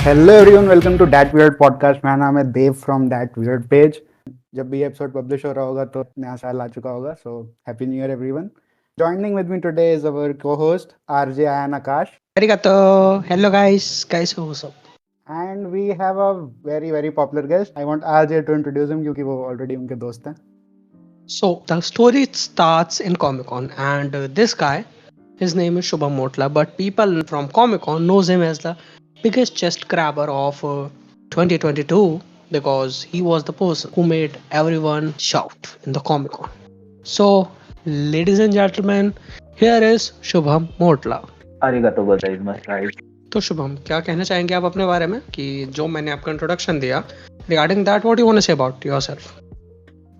Hello everyone, welcome to that weird podcast. मेरा नाम है Dev from that weird page. जब भी एपिसोड पब्लिश हो रहा होगा तो नया साल आ चुका होगा, so happy new year everyone. Joining with me today is our co-host RJ Ayan Akash, Arigato. Hello guys, what's up? and we have a very popular guest. I want RJ to introduce him क्योंकि वो already उनके दोस्त हैं. So the story starts in Comic Con, and this guy, his name is Shubham Motla, but people from Comic Con knows him as the biggest chest grabber of 2022 because he was the person who made everyone shout in the Comic Con. So, ladies and gentlemen, here is Shubham Motla. Arigato gozaimasu. तो शुभम, क्या कहना चाहेंगे आप अपने बारे में कि जो मैंने आपका इंट्रोडक्शन दिया regarding that, what you want to say about yourself?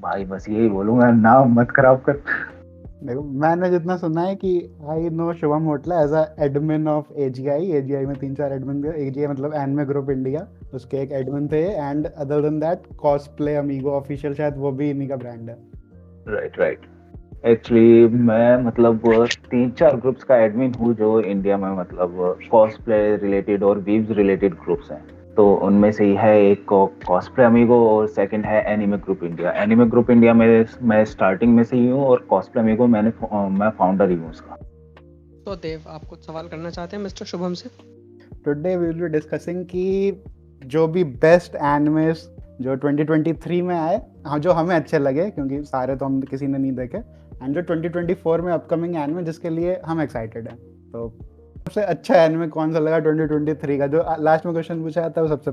भाई बस यही बोलूंगा, नाम मत खराब कर। देखो, मैंने जितना सुना है कि आई नो शुभम होटला as a admin of AGI में 3-4 एडमिन थे। एजीआई मतलब एनिमे ग्रुप इंडिया, उसके एक एडमिन थे। And other than that cosplay amigo official, शायद वो भी इन्हीं का ब्रांड है। राइट। एक्चुअली मैं मतलब 3-4 ग्रुप्स का एडमिन हूँ जो इंडिया में मतलब कॉस्प्ले रिलेटेड और वीव्स रिलेटेड ग्रुप्स हैं। तो उनमें से ही है एक कॉस्प्ले अमीगो और सेकंड है anime group India. Anime group India में मैं स्टार्टिंग में से ही हूँ और कॉस्प्ले अमीगो मैं फाउंडर ही हूँ उसका। तो देव, आप कुछ सवाल करना चाहते हैं मिस्टर शुभम से? Today we will be discussing कि जो भी बेस्ट एनिमेस जो 2023 में आए, हाँ, जो हमें अच्छे लगे, क्योंकि सारे तो हम किसी ने नहीं देखे, एंड जो 2024 में अपकमिंग एनिमे जिसके लिए हम एक्साइटेड हैं। तो सबसे अच्छा एनिमे कौन सा लगा 2023 का? जो लास्ट में क्वेश्चन पूछा था वो सबसे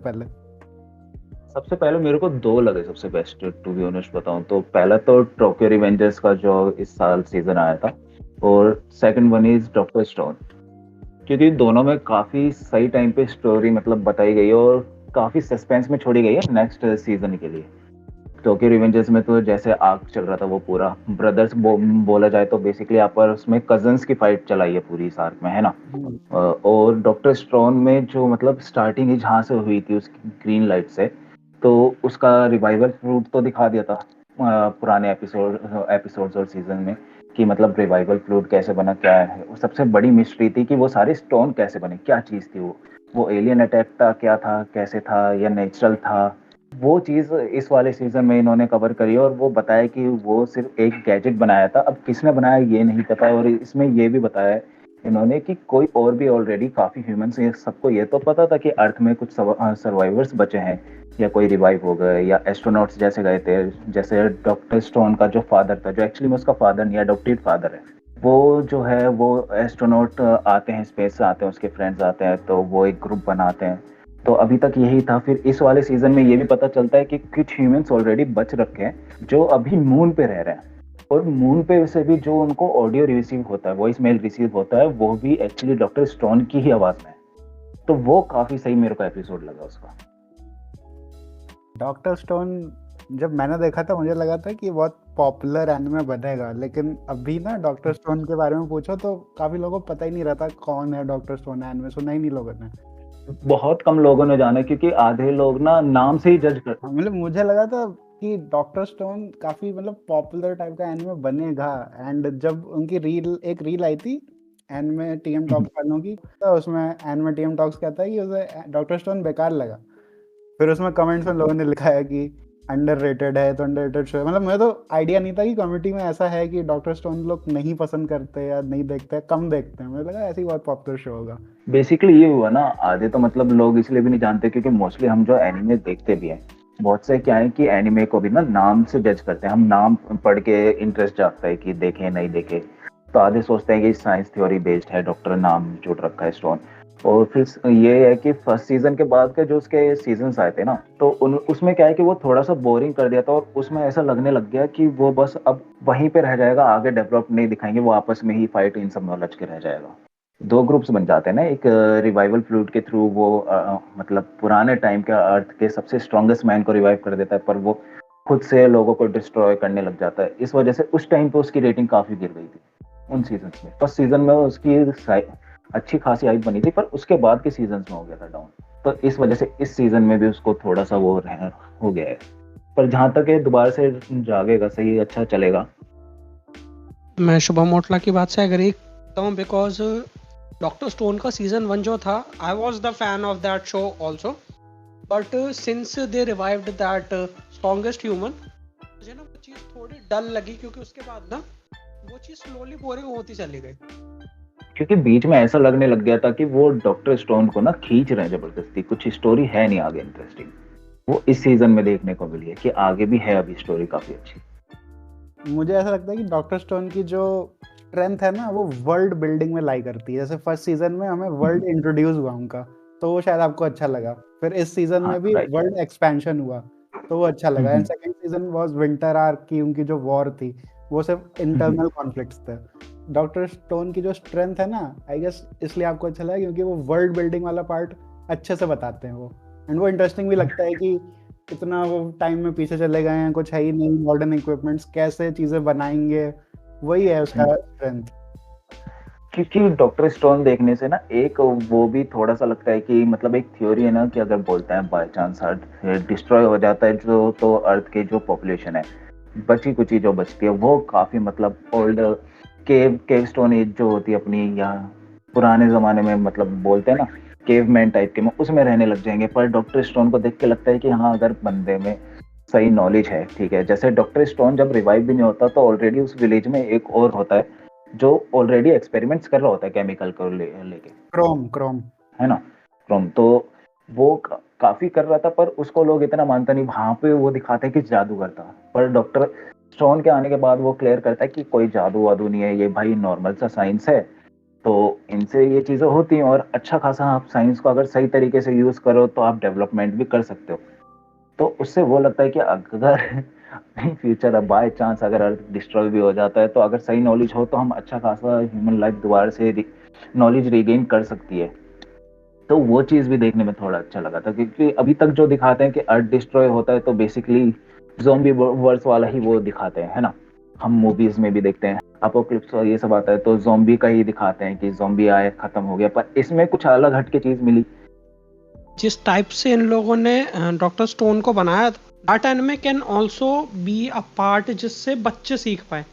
पहले मेरे को 2 लगे सबसे बेस्ट, टू बी ऑनेस्ट बताऊं तो। पहला तो टोक्यो रिवेंजर्स का जो इस साल सीजन आया था, और second one is doctor stone, क्योंकि दोनों में काफी सही टाइम पे स्टोरी मतलब बताई गई है और काफी सस्पेंस में छोड़ी गई है नेक्स्ट सीजन के लिए। टोक्यो रिवेंजर्स में तो जैसे आर्क चल रहा था वो पूरा ब्रदर्स बोला जाए तो बेसिकली यहाँ पर उसमें कजन्स की फाइट चलाई है पूरी इस आर्क में, है ना। और डॉक्टर स्टोन में जो मतलब स्टार्टिंग ही जहाँ से हुई थी उसकी ग्रीन लाइट से, तो उसका रिवाइवल फ्लूट तो दिखा दिया था पुराने एपिसोड्स और सीजन में, कि मतलब रिवाइवल फ्लूट कैसे बना, क्या है। सबसे बड़ी मिस्ट्री थी कि वो सारे स्टोन कैसे बने, क्या चीज थी वो एलियन अटैक था, क्या था, कैसे था, या नेचुरल था। वो चीज इस वाले सीजन में इन्होंने कवर करी और वो बताया कि वो सिर्फ एक गैजेट बनाया था। अब किसने बनाया ये नहीं पता, और इसमें ये भी बताया है इन्होंने कि कोई और भी ऑलरेडी काफी ह्यूमंस, सबको ये तो पता था कि अर्थ में कुछ सर्वाइवर्स बचे हैं या कोई रिवाइव हो गए या एस्ट्रोनॉट्स जैसे गए थे। जैसे डॉक्टर स्टोन का जो फादर था, जो एक्चुअली में उसका फादर नहीं है, अडॉप्टेड फादर है, वो जो है वो एस्ट्रोनॉट आते हैं, स्पेस से आते हैं, उसके फ्रेंड्स आते हैं, तो वो एक ग्रुप बनाते हैं। तो अभी तक यही था। फिर इस वाले सीजन में ये भी पता चलता है कि कुछ ह्यूमंस ऑलरेडी बच रखे हैं जो अभी मून पे रह रहे हैं, और मून पे से भी जो उनको ऑडियो रिसीव होता है, वॉइस मेल रिसीव होता है, वो भी एक्चुअली डॉक्टर स्टोन की ही आवाज में। तो वो काफी सही मेरे को एपिसोड लगा उसका। डॉक्टर स्टोन जब मैंने देखा था मुझे लगा था कि बहुत पॉपुलर एनिमे बनेगा, लेकिन अभी ना डॉक्टर स्टोन के बारे में पूछो तो काफी लोगों को पता ही नहीं रहता कौन है डॉक्टर स्टोन। एनिमे सुना ही नहीं लोगों ने, बहुत कम लोगों ने जाना, क्योंकि आधे लोग ना नाम से ही जज करते। मतलब मुझे लगा था कि डॉक्टर स्टोन काफी मतलब पॉपुलर टाइप का एनिमे बनेगा। एंड जब उनकी एक रील आई थी एनिमे टीएम टॉक्स वालों की, तो उसमें एनिमे टीएम टॉक्स कहता है कि उसे डॉक्टर स्टोन बेकार लगा। फिर उसमें कमेंट्स में लोगों ने लिखा है कि अंडररेटेड है, तो अंडररेटेड शो है। मतलब मुझे तो आइडिया नहीं था कि कम्युनिटी में ऐसा है कि डॉक्टर स्टोन लोग नहीं पसंद करते या नहीं देखते, कम देखते हैं। मुझे लगा ऐसे ही बहुत पॉपुलर शो होगा। बेसिकली ये हुआ ना, आधे तो मतलब लोग इसलिए भी नहीं जानते क्योंकि मोस्टली हम जो एनिमे देखते भी हैं, बहुत से क्या है कि एनिमे को भी ना नाम से जज करते हैं। हम नाम पढ़ के इंटरेस्ट जागता है कि देखें नहीं देखें, तो आधे सोचते हैं कि साइंस थ्योरी बेस्ड है, डॉक्टर नाम जोड़ रखा है स्टोन। और फिर ये है कि फर्स्ट सीजन के बाद के जो उसके सीजन्स आए थे ना, तो उसमें क्या है कि वो थोड़ा सा बोरिंग कर दिया था, और उसमें ऐसा लगने लग गया कि वो बस अब वहीं पे रह जाएगा, आगे डेवलप नहीं दिखाएंगे, वो आपस में ही फाइट इन सब नॉलेज के रह जाएगा। 2 ग्रुप्स बन जाते हैं ना, एक रिवाइवल फ्लूट के थ्रू वो मतलब पुराने टाइम के अर्थ के सबसे स्ट्रॉन्गेस्ट मैन को रिवाइव कर देता है, पर वो खुद से लोगों को डिस्ट्रॉय करने लग जाता है। इस वजह से उस टाइम पे उसकी रेटिंग काफी गिर गई थी उन सीजन में। फर्स्ट सीजन में उसकी अच्छी खासी हाइप बनी थी, पर उसके बाद के सीजन में हो गया था डाउन। तो इस वजह से इस सीजन में भी उसको थोड़ा सा वो हो गया है, पर जहां तक ये दोबारा से जागेगा, सही अच्छा चलेगा। मैं शुभम मोटला की बात से एग्री करता हूँ बिकॉज डॉक्टर स्टोन का सीजन 1 जो था, I was the fan of that show also, but since they revived that strongest human, मुझे ना वो चीज़ थोड़ी डल लगी, क्योंकि उसके बाद ना वो चीज़ स्लोली बोरिंग होती चली गई। क्योंकि बीच में ऐसा लगने लग गया था कि वो डॉक्टर स्टोन को ना खींच रहे हैं जबरदस्ती, कुछ स्टोरी है नहीं आगे इंटरेस्टिंग। वो इस सीजन में देखने को मिली है कि आगे भी है अभी स्टोरी काफी अच्छी। मुझे ऐसा लगता है कि डॉक्टर स्टोन की जो स्ट्रेंथ है ना, वो वर्ल्ड बिल्डिंग में लाई करती है। जैसे फर्स्ट सीजन में हमें वर्ल्ड इंट्रोड्यूस हुआ उनका, तो वो शायद आपको अच्छा लगा। फिर इस सीजन हाँ, में भी right. वर्ल्ड एक्सपेंशन हुआ, तो वो अच्छा लगा। And second season was winter arc की उनकी जो वॉर थी, वो सिर्फ इंटरनल कॉन्फ्लिक्ट्स थे। डॉक्टर स्टोन की जो स्ट्रेंथ है ना, आई गेस इसलिए आपको अच्छा लगा, क्योंकि वो वर्ल्ड बिल्डिंग वाला पार्ट अच्छे से बताते हैं वो। एंड वो इंटरेस्टिंग भी लगता है कि कितना वो टाइम में पीछे चले गए हैं, कुछ है ही नहीं मॉडर्न इक्विपमेंट्स, कैसे चीजें बनाएंगे, वही है उसका स्ट्रेंथ। क्योंकि डॉक्टर स्टोन देखने से ना एक वो भी थोड़ा सा लगता है कि मतलब एक थ्योरी है ना कि अगर बोलते हैं बाय चांस अर्थ डिस्ट्रॉय हो जाता है जो, तो अर्थ की जो पॉपुलेशन है बची कुची जो बचती है वो काफी मतलब ओल्ड केव स्टोन एज जो होती है अपनी, या पुराने जमाने में मतलब बोलते हैं ना केवमैन टाइप के में, उसमें रहने लग जाएंगे। पर डॉक्टर स्टोन को देख के लगता है कि हाँ, अगर बंदे में सही नॉलेज है, ठीक है। जैसे डॉक्टर स्टोन जब रिवाइव भी नहीं होता तो ऑलरेडी उस विलेज में एक और होता है जो ऑलरेडी एक्सपेरिमेंट्स कर रहा होता है केमिकल को लेके, क्रोम है ना, क्रोम। तो वो काफी कर रहा था, पर उसको लोग इतना मानते नहीं। वहां पे वो दिखाते हैं कि जादूगर था, पर डॉक्टर स्टोन के आने के बाद वो क्लियर करता है कि कोई जादू वादू नहीं है, ये भाई नॉर्मल सा साइंस है। तो इनसे ये चीजें होती हैं, और अच्छा खासा आप साइंस को अगर सही तरीके से यूज करो तो आप डेवलपमेंट भी कर सकते हो। तो उससे वो लगता है कि अगर फ्यूचर अब बाय चांस अगर अर्थ डिस्ट्रॉय भी हो जाता है, तो अगर सही नॉलेज हो तो हम अच्छा खासा ह्यूमन लाइफ दोबारा से नॉलेज रिगेन कर सकती है। तो वो चीज भी देखने में थोड़ा अच्छा लगा था, क्योंकि अभी तक जो दिखाते हैं कि अर्थ डिस्ट्रॉय होता है तो बेसिकली ज़ॉम्बी वर्स वाला ही वो दिखाते हैं, है ना। हम मूवीज में भी देखते हैं अपोकलिप्स और ये सब आता है तो ज़ॉम्बी का ही दिखाते हैं कि ज़ॉम्बी आए खत्म हो गया, पर इसमें कुछ अलग हटके चीज मिली। जिस टाइप से इन लोगों ने डॉक्टर स्टोन को बनाया था, that anime can also be a part जिससे बच्चे सीख पाए।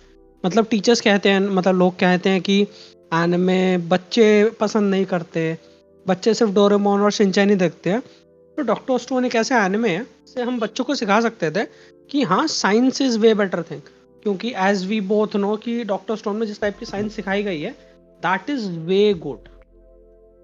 मतलब टीचर्स कहते हैं, मतलब लोग कहते हैं कि एनिमे बच्चे पसंद नहीं करते, बच्चे सिर्फ डोरेमोन और शिनचैन ही देखते हैं। तो डॉक्टर स्टोन एक ऐसा एनिमे है जिससे हम बच्चों को सिखा सकते थे कि हाँ, science is way better thing. क्योंकि एज वी बोथ नो कि डॉक्टर स्टोन में जिस टाइप की साइंस सिखाई गई है, that is way good,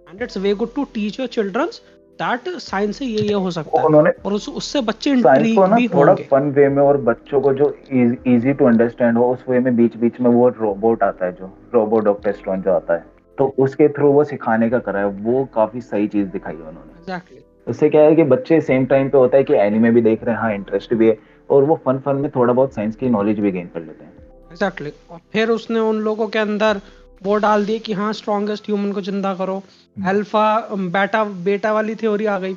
and it's way good to teach your childrens that science से ये हो सकता है, उन्होंने और उससे बच्चे साइंस को इंट्रीग ना भी थोड़ा होंगे। फन वे में, और बच्चों को जो इजी टू अंडरस्टैंड हो उस वे में, बीच बीच में वो रोबोट आता है, जो रोबो डॉक्टर स्टोन जो आता है, तो उसके थ्रू वो सिखाने का करा है, वो काफी सही चीज दिखाई है उन्होंने। एग्जैक्टली। उससे क्या है कि बच्चे सेम टाइम पे होता है कि एनिमे भी देख रहे हैं, हाँ इंटरेस्ट भी है, और वो फन फन में थोड़ा बहुत साइंस की नॉलेज भी गेन कर लेते हैं। एग्जैक्टली। और फिर उसने उन लोगों के अंदर वो डाल दिए कि हाँ, स्ट्रॉन्गेस्ट ह्यूमन को जिंदा करो, अल्फा बेटा बेटा वाली थ्योरी आ गई।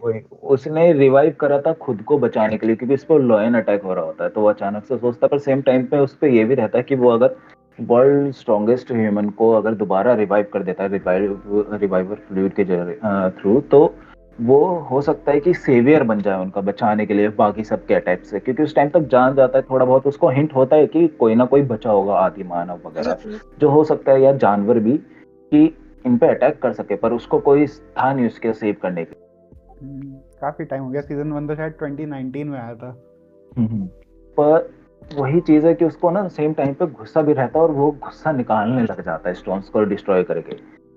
वही उसने रिवाइव करा था खुद को बचाने के लिए, क्योंकि इस पर लॉयन अटैक हो रहा होता है, तो वो अचानक से सोचता है। पर सेम टाइम पे उस पर ये भी रहता है कि वो अगर वर्ल्ड स्ट्रॉन्गेस्ट ह्यूमन को अगर दोबारा रिवाइव कर देता है रिवाइवर फ्लूइड के थ्रू, तो वो हो सकता है कि सेवियर बन जाए उनका बचाने के लिए बाकी सबके अटैक से, क्योंकि उस टाइम तक जान जाता है थोड़ा बहुत, उसको हिंट होता है कि कोई ना कोई बचा होगा आदि मानव वगैरह, एग्जैक्टली। जो हो सकता है, या जानवर भी, कि इन पे अटैक कर सके, पर उसको कोई था नहीं उसके सेव करने के। काफी टाइम हो गया, सीजन 1 तो शायद 2019 में आया था। पर वही चीज है कि उसको ना सेम टाइम पे गुस्सा भी रहता है, और वो गुस्सा निकालने लग जाता है स्टोन्स को डिस्ट्रॉय करके।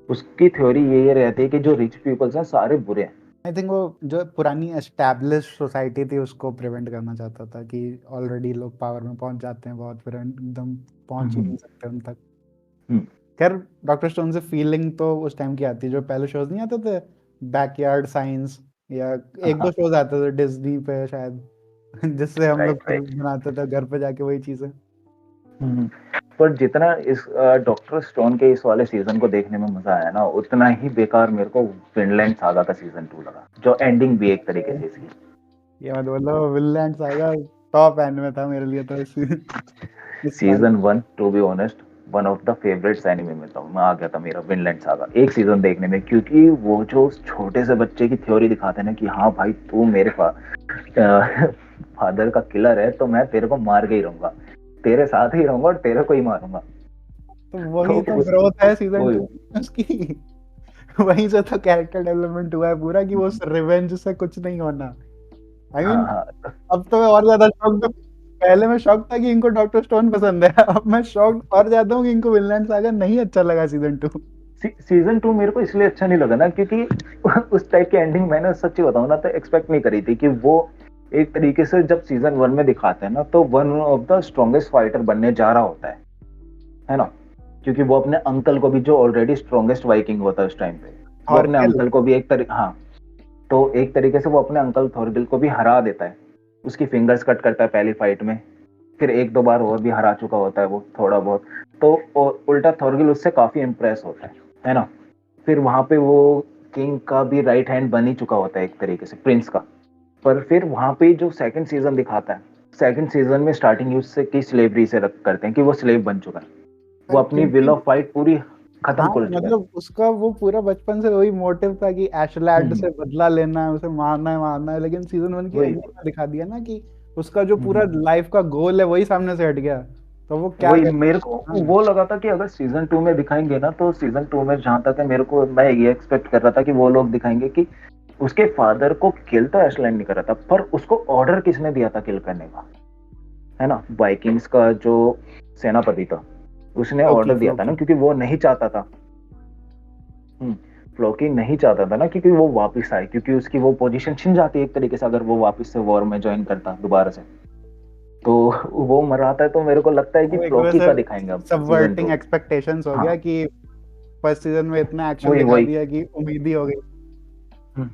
उसकी थ्योरी ये रहती है कि जो रिच पीपल्स हैं सारे बुरे हैं। आई थिंक वो जो पुरानी एस्टैब्लिश सोसाइटी थी उसको प्रिवेंट करना चाहता था, कि ऑलरेडी लोग पावर में पहुंच जाते हैं बहुत, फिर एकदम पहुंच ही नहीं सकते उन तक। खैर डॉक्टर स्टोन से फीलिंग तो उस टाइम की आती है, जो पहले शोज नहीं आते थे, बैकयार्ड साइंस, या एक दो शोज आते थे डिज्नी पे शायद, जिससे हम लोग राइट। बनाते थे घर पे जाके वही चीजें। पर जितना इस डॉक्टर स्टोन के इस वाले सीजन को देखने में मजा आया ना, उतना ही बेकार मेरे को विनलैंड सागा का सीजन 2 लगा, जो एंडिंग भी एक तरीके से इसकी। ये मत बोलो, विनलैंड सागा टॉप एंड था मेरे लिए तो इस साल। Season 1 to be honest one of the favourites anime में था, मैं आ गया था मेरा विनलैंड सागा एक सीजन देखने में, क्योंकि वो जो छोटे से बच्चे की थ्योरी दिखाते हैं ना कि हाँ भाई तू मेरे फादर का किलर है, तो मैं तेरे को मार के ही रहूंगा, तेरे साथ ही रहूंगा और तेरे को ही मारूंगा। तो वही तो ग्रोथ है सीजन 2। उसकी वहीं से तो कैरेक्टर डेवलपमेंट हुआ है पूरा कि वो रिवेंज से कुछ नहीं होना। आई मीन हाँ अब तो मैं और ज्यादा शॉक था। पहले मैं शॉक था कि इनको डॉक्टर स्टोन पसंद है, अब मैं शॉक और ज्यादा हूँ कि इनको विनलैंड सागा नहीं अच्छा लगा सीजन 2। सीजन 2 मेरे को इसलिए अच्छा नहीं लगा ना क्योंकि उस टाइप की एंडिंग मैंने सच्ची बताऊं ना तो एक्सपेक्ट नहीं करी थी कि वो एक तरीके से जब सीजन 1 में दिखाते हैं ना तो one of the strongest fighter बनने जा रहा होता है ना, क्योंकि वो अपने अंकल को भी, जो ऑलरेडी स्ट्रॉन्गेस्ट वाइकिंग होता है उस टाइम पे, वो अपने थॉरकिल अंकल को भी हाँ, तो एक तरीके से वो अपने अंकल थॉरगिल को भी हरा देता है, उसकी फिंगर्स कट करता है पहली फाइट में, फिर एक दो बार और भी हरा चुका होता है वो थोड़ा बहुत, तो उल्टा थॉरगिल उससे काफी इम्प्रेस होता है ना। फिर वहां पे वो किंग का भी राइट हैंड बन ही चुका होता है एक तरीके से, प्रिंस का। पर फिर वहां पे जो सेकंड सीजन दिखाता है, सेकंड सीजन में स्टार्टिंग ही उससे की स्लेवरी से करते हैं कि वो स्लेव बन चुका है, वो अपनी विल क्योंकि ऑफ फाइट पूरी खत्म हाँ कर चुका है। मतलब उसका वो पूरा बचपन से वही मोटिव था कि एशलैड हम्म, से बदला लेना है, उसे मारना है, लेकिन सीजन 1 की वही एंडिंग में दिखा दिया ना कि उसका जो पूरा हम्म, लाइफ का गोल है वही सामने से हट गया, तो वो क्या वही करे। मेरे को हाँ वो लगा था कि अगर सीजन 2 में दिखाएंगे ना, तो सीजन 2 में जहां तक है मेरे को, मैं ये एक्सपेक्ट कर रहा था कि वो लोग दिखाएंगे कि उसके फादर को किल तो एशलैंड नहीं कर रहा था, पर उसको ऑर्डर किसने दिया था किल करने का, है ना, वाइकिंग्स का जो सेनापति था उसने फ्लोकी ऑर्डर दिया था ना, फ्लोकी क्योंकि वो नहीं चाहता था। फ्लोकी नहीं चाहता था ना, क्योंकि वो वापस आए, क्योंकि उसकी वो पोजीशन छिन जाती है एक तरीके से अगर वो वापस से वॉर में ज्वाइन करता दोबारा से, तो वो मराता है। तो मेरे को लगता है कि वो एक फ्लोकी वैसे का दिखाएंगे अब सीजन सबवर्टिंग 2। एक्सपेक्टेशंस हो हाँ गया कि फर्स्ट सीजन में इतना एक्शन वही दिखा वही दिया कि उम्मीद ही हो गई।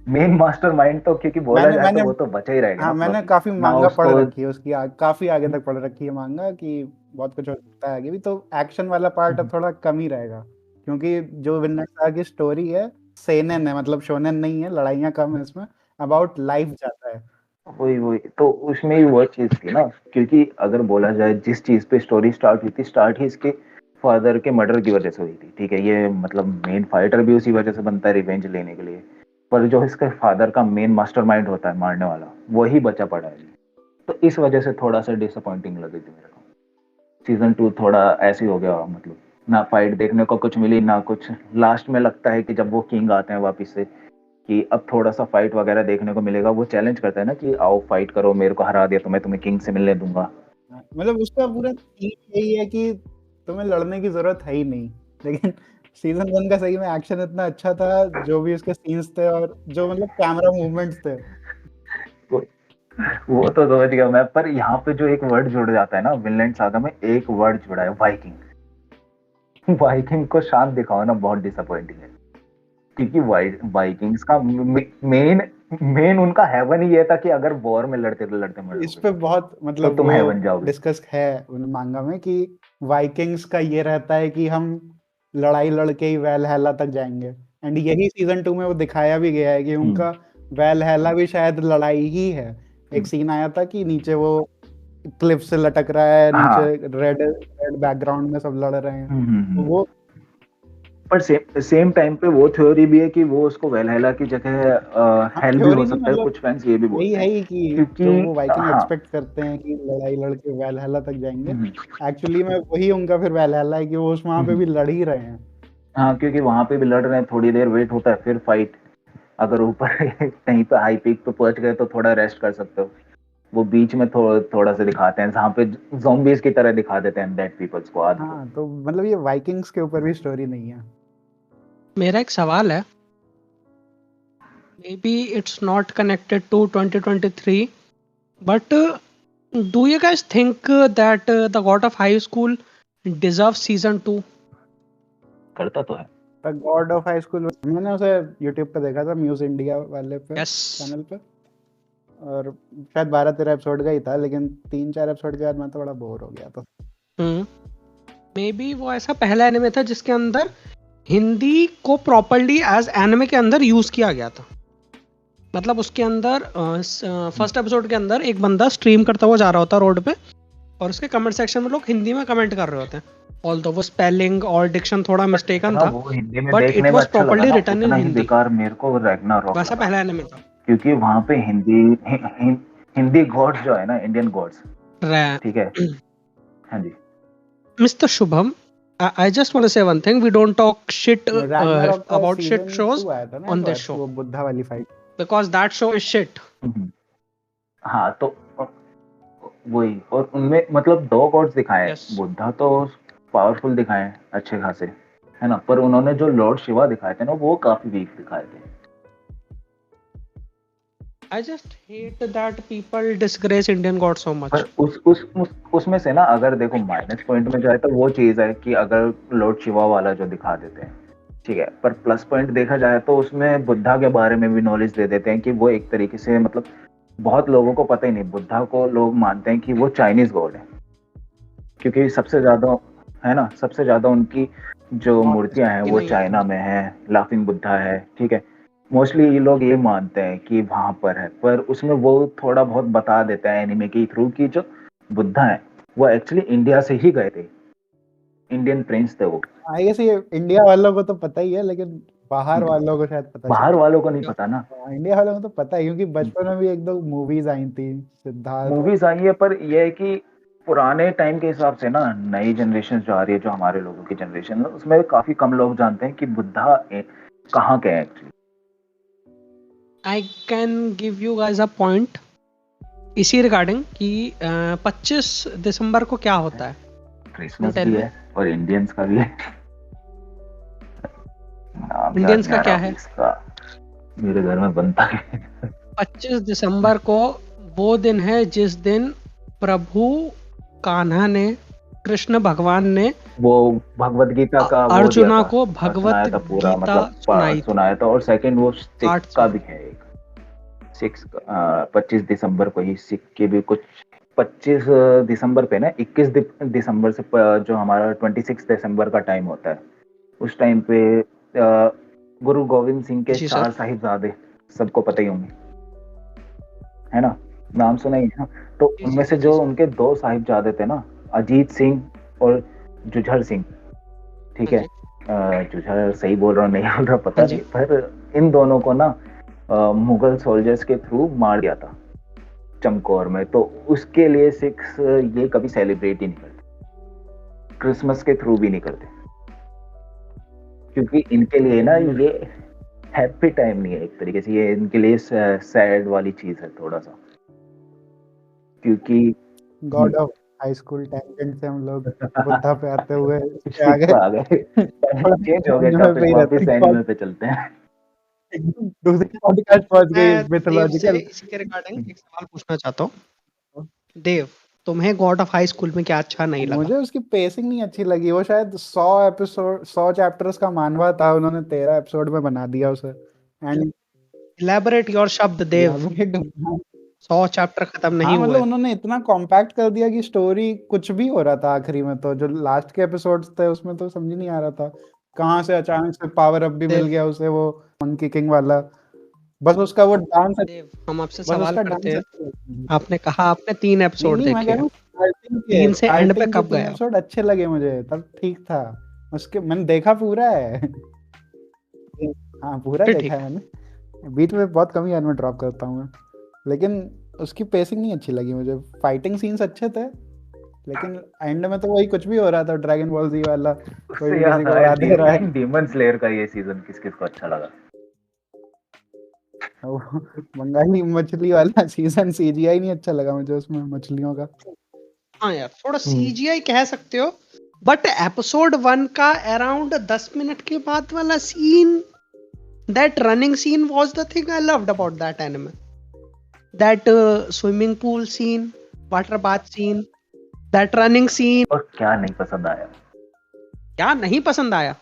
मेन मास्टरमाइंड तो, क्योंकि बोला मैंने जाए तो मैंने वो तो बचा ही रहेगा हाँ ना मैंने फ्लोकी काफी ना मांगा पढ़ उसको। रखी है उसकी, काफी आगे तक पढ़ रखी है मांगा कि बहुत कुछ हो सकता है आगे भी, तो एक्शन वाला पार्ट अब थोड़ा कम ही रहेगा, क्योंकि जो विनर सागा की स्टोरी है सेनेन है, मतलब शोनेन नहीं है, लड़ाइयाँ कम है इसमें, अबाउट लाइफ ज्यादा है। वही वही तो उसमें ही वो चीज थी ना, क्योंकि अगर बोला जाए जिस चीज पे स्टोरी स्टार्ट हुई थी, स्टार्ट ही इसके फादर के मर्डर की वजह से हुई थी, ठीक है, ये मतलब मेन फाइटर भी उसी वजह से बनता है रिवेंज लेने के लिए, पर जो इसके फादर का मेन मास्टरमाइंड होता है मारने वाला, वही बचा पड़ा है, तो इस वजह से थोड़ा सा डिसअपॉइंटिंग लगी थी मेरे को। सीजन 2 थोड़ा ऐसे ही हो गया, मतलब ना फाइट देखने को कुछ मिली ना कुछ। लास्ट में लगता है कि जब वो किंग आते हैं वापिस से, कि अब थोड़ा सा फाइट वगैरह देखने को मिलेगा, वो चैलेंज करता है ना कि आओ फाइट करो, मेरे को हरा दिया तो मैं तुम्हें किंग से मिलने दूंगा। मतलब उसका पूरा थीम यही है कि तुम्हें लड़ने की जरूरत है ही नहीं, लेकिन सीजन 1 का सही में एक्शन इतना अच्छा था, जो भी उसके सीन्स थे और जो मतलब कैमरा मूवमेंट्स थे। वो वो तो समझ गया मैं, पर यहाँ पे जो एक वर्ड जुड़ जाता है ना विनलैंड सागा में, एक वर्ड जुड़ा है, वाइकिंग। वाइकिंग को शांत दिखाओ ना, बहुत डिसअपॉइंटिंग है, क्योंकि वाइकिंग्स का मेन मेन उनका हेवन ही ये था कि अगर वॉर में लड़ते लड़ते मर इस लोगे पे बहुत तो मतलब तुम वो हेवन जाओगे। डिस्कस है उन मांगा में कि वाइकिंग्स का ये रहता है कि हम लड़ाई लड़के ही वैलहैला तक जाएंगे, एंड यही सीजन 2 में वो दिखाया भी गया है कि हम्म, उनका वैलहैला भी शायद लड़ाई ही है। एक हम्म, सीन आया था कि नीचे वो क्लिफ से लटक रहा है, नीचे हाँ, रेड रेड बैकग्राउंड में सब लड़ रहे हैं, तो वो पर सेम टाइम पे वो थ्योरी भी है कि वो उसको वेलहैला की जगह हाँ हेल भी थ्योरी हो नहीं सकता है, मतलब कुछ फैंस ये भी यही बोलते है हैं, ही कि क्योंकि जो वो वाइकिंग हाँ, एक्सपेक्ट करते हैं कि लड़ाई लड़के वैलहैला तक जाएंगे, हम्म, एक्चुअली में वही उनका फिर वैलहैला है कि वो उस वहां पे हम्म, भी लड़ ही रहे हैं। हाँ, क्योंकि वहां पे भी लड़ रहे हैं, थोड़ी देर वेट होता है फिर फाइट, अगर ऊपर कहीं पे हाई पीक पे पहुंच गए तो थोड़ा रेस्ट कर सकते हो, वो बीच में थोड़ा सा दिखाते हैं जहाँ पे zombies की तरह दिखा देते हैं डेड पीपल्स को, आदमी को। हाँ तो मतलब ये वाइकिंग्स के ऊपर भी स्टोरी नहीं है। मेरा एक सवाल है, maybe it's not connected to 2023, but do you guys think that the God of High School deserves season 2? करता तो है। The God of high school मैंने उसे यूट्यूब पे देखा था, म्यूज इंडिया वाले पे Yes. चैनल पे, और शायद 12-13 एपिसोड का ही था, लेकिन 3-4 एपिसोड के बाद मैं तो बड़ा बोर हो गया था। मे बी वो ऐसा पहला एनिमे था जिसके अंदर हिंदी को प्रॉपरली एज एनिमे के अंदर यूज किया गया था। मतलब उसके अंदर फर्स्ट एपिसोड के अंदर एक बंदा स्ट्रीम करता हुआ जा रहा होता है रोड पे, और उसके कमेंट सेक्शन में लोग हिंदी में कमेंट कर रहे होते हैं, ऑल्दो वो स्पेलिंग और डिक्शन थोड़ा बट मिस्टेकन जितना था, वो हिंदी में बट इट देखने में वाज अच्छा लगा प्रॉपरली ना, रिटन इन उतना ही हिंदी। बेकार मेरे को रैग्नारॉक वैसा लगा, पहला एनिमे था। क्योंकि वहां पे हिंदी गॉड्स जो है ना, इंडियन गॉड्स, ठीक है, हाँ जी, mister Shubham, I just want to say one thing. We don't talk shit Ragnarok का about shit सीजन shows 2 आया था ना on इस this बार, show वो बुद्धा वाली fight. because that show is shit. हाँ तो वही, और उनमें मतलब 2 गॉड्स दिखाए हैं। Yes. बुद्धा तो पावरफुल दिखाए हैं अच्छे खासे, है ना, पर उन्होंने जो लॉर्ड शिवा दिखाए थे ना वो काफी वीक दिखाए थे। I just hate that people disgrace Indian God so much. पर उसमें से ना अगर देखो माइनस पॉइंट में जाए तो वो चीज है कि अगर लॉर्ड शिवा वाला जो दिखा देते हैं, ठीक है, पर प्लस पॉइंट देखा जाए तो उसमें बुद्धा के बारे में भी नॉलेज दे देते हैं कि वो एक तरीके से मतलब बहुत लोगों को पता ही नहीं, बुद्धा को लोग मानते हैं कि वो चाइनीज गॉड है, क्योंकि सबसे ज्यादा, है ना, सबसे ज्यादा उनकी जो मूर्तियां हैं वो चाइना में है, लाफिंग बुद्धा है, ठीक है, मोस्टली ये लोग ये मानते हैं कि वहां पर है, पर उसमें वो थोड़ा बहुत बता देता है एनिमे के थ्रू कि जो बुद्धा है वो एक्चुअली इंडिया से ही गए थे, इंडियन प्रिंस थे वो। आई गेस ये इंडिया वालों को तो पता ही है, लेकिन बाहर वालों को शायद पता बाहर वालों को नहीं पता ना। इंडिया वालों को तो पता है, क्योंकि बचपन में भी 1-2 मूवीज आई थी सिद्धार्थ। मूवीज आई है, पर यह है कि पुराने टाइम के हिसाब से ना नई जनरेशन जो आ रही है, जो हमारे लोगों की जनरेशन है, उसमें काफी कम लोग जानते हैं कि बुद्धा कहाँ के हैं actually. I can give you guys a point इसी रिगार्डिंग कि 25 दिसंबर को क्या होता है। क्रिसमस भी है और इंडियंस का भी है। इंडियंस का क्या है? मेरे घर में बनता है 25 दिसंबर को वो दिन है जिस दिन प्रभु कान्हा ने, कृष्ण भगवान ने वो भगवत गीता का अर्जुना को भगवत पूरा गीता मतलब सुनाया था। और सेकंड वो सिख का भी है एक, 25 दिसंबर को ही सिख के भी कुछ 25 दिसंबर पे ना 21 दिसंबर से जो हमारा 26 दिसंबर का टाइम होता है, उस टाइम पे गुरु गोविंद सिंह के 4 साहिबजादे सबको पता ही होंगे, है ना, नाम सुना ही है। तो उनमें से जो उनके 2 साहिबजादे थे ना, अजीत सिंह और जुझार सिंह, ठीक है, जुझार सही बोल रहा हूँ नहीं बोल रहा पता नहीं, पर इन दोनों को ना मुगल सोल्जर्स के थ्रू मार दिया था चमकौर में। तो उसके लिए सिक्स ये कभी सेलिब्रेट ही नहीं करते, क्रिसमस के थ्रू भी नहीं करते, क्योंकि इनके लिए ना ये हैप्पी टाइम नहीं है, एक तरीके से ये इनके लिए सैड वाली चीज है थोड़ा सा, क्योंकि God of high school tangent से हम लोग बुद्धा पे आते हुए आ गए चेंज हो गया, टॉपिक वापस एनिमे पे चलते हैं। दूसरे पॉडकास्ट पहुंच गई मिथोलॉजिकल। इसी के रिगार्डिंग एक सवाल पूछना चाहता हूँ देव, तुम्हें गॉड ऑफ हाई स्कूल में क्या अच्छा नहीं लगा? मुझे उसकी पेसिंग नहीं अच्छी लगी। वो शायद 100 चैप्टर्स का मानवा था, उन्होंने 13 एपिसोड में बना दिया उसे। एंड इलैबोरेट योर शब्द देव। 100 चैप्टर खत्म नहीं हुए। मतलब उन्होंने इतना कॉम्पैक्ट कर दिया कि स्टोरी कुछ भी हो रहा था आखिरी में। तो जो लास्ट के एपिसोड्स थे उसमें तो समझ ही नहीं आ रहा था कहाँ से अचानक से पावर अप भी मिल गया उसे, वो मंकी किंग वाला। बस उसका वो डांस। हम आपसे सवाल करते हैं, आपने कहा आपने 3 एपिसोड देखे हैं, 3 से एंड पे कब गए? एपिसोड अच्छे लगे मुझे, तब ठीक था। उसके मैंने देखा पूरा है हाँ पूरा देखा है मैंने, बीच में बहुत कम ही मैं ड्रॉप करता हूँ, लेकिन उसकी पेसिंग नहीं अच्छी लगी मुझे। फाइटिंग सीन्स अच्छे थे, लेकिन एंड में तो वही कुछ भी हो रहा था, ड्रैगन बॉल जी वाला, कोई भी किसी को उड़ा दे रहा है। डीमन स्लेयर का ये सीजन किस को अच्छा लगा? बंगाली मछली वाला सीजन सीजीआई नहीं अच्छा लगा मुझे उसमें मछलियों का। हाँ यार थोड़ा सीजीआई कह सकते हो, बट एपिसोड 1 का अराउंड 10 मिनट के बाद वाला scene, that running scene was the thing I loved about that anime. That swimming pool scene, water bath scene, that running scene. और क्या नहीं पसंद आया? क्या नहीं पसंद आया?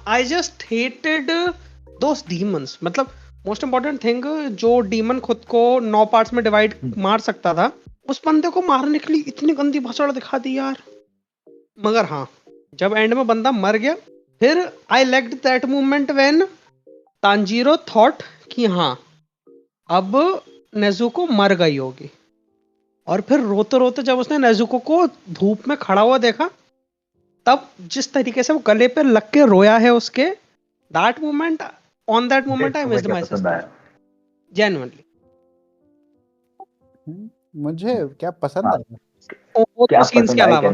I just hated those demons. मतलब मोस्ट इंपॉर्टेंट थिंग, जो डीमन खुद को 9 पार्ट्स में डिवाइड मार सकता था, उस बंदे को मारने के लिए इतनी गंदी भाषण दिखा दी यार। मगर हाँ, जब एंड में बंदा मर गया, फिर I liked that movement when Tanjiro thought कि हाँ अब नेजुको मर गई होगी, और फिर रोते रोते जब उसने नेजुको को धूप में खड़ा हुआ देखा, तब जिस तरीके से वो गले पे लग के रोया है उसके, that moment, on that moment I missed my sister genuinely. मुझे क्या पसंद आया वो सीन्स के अलावा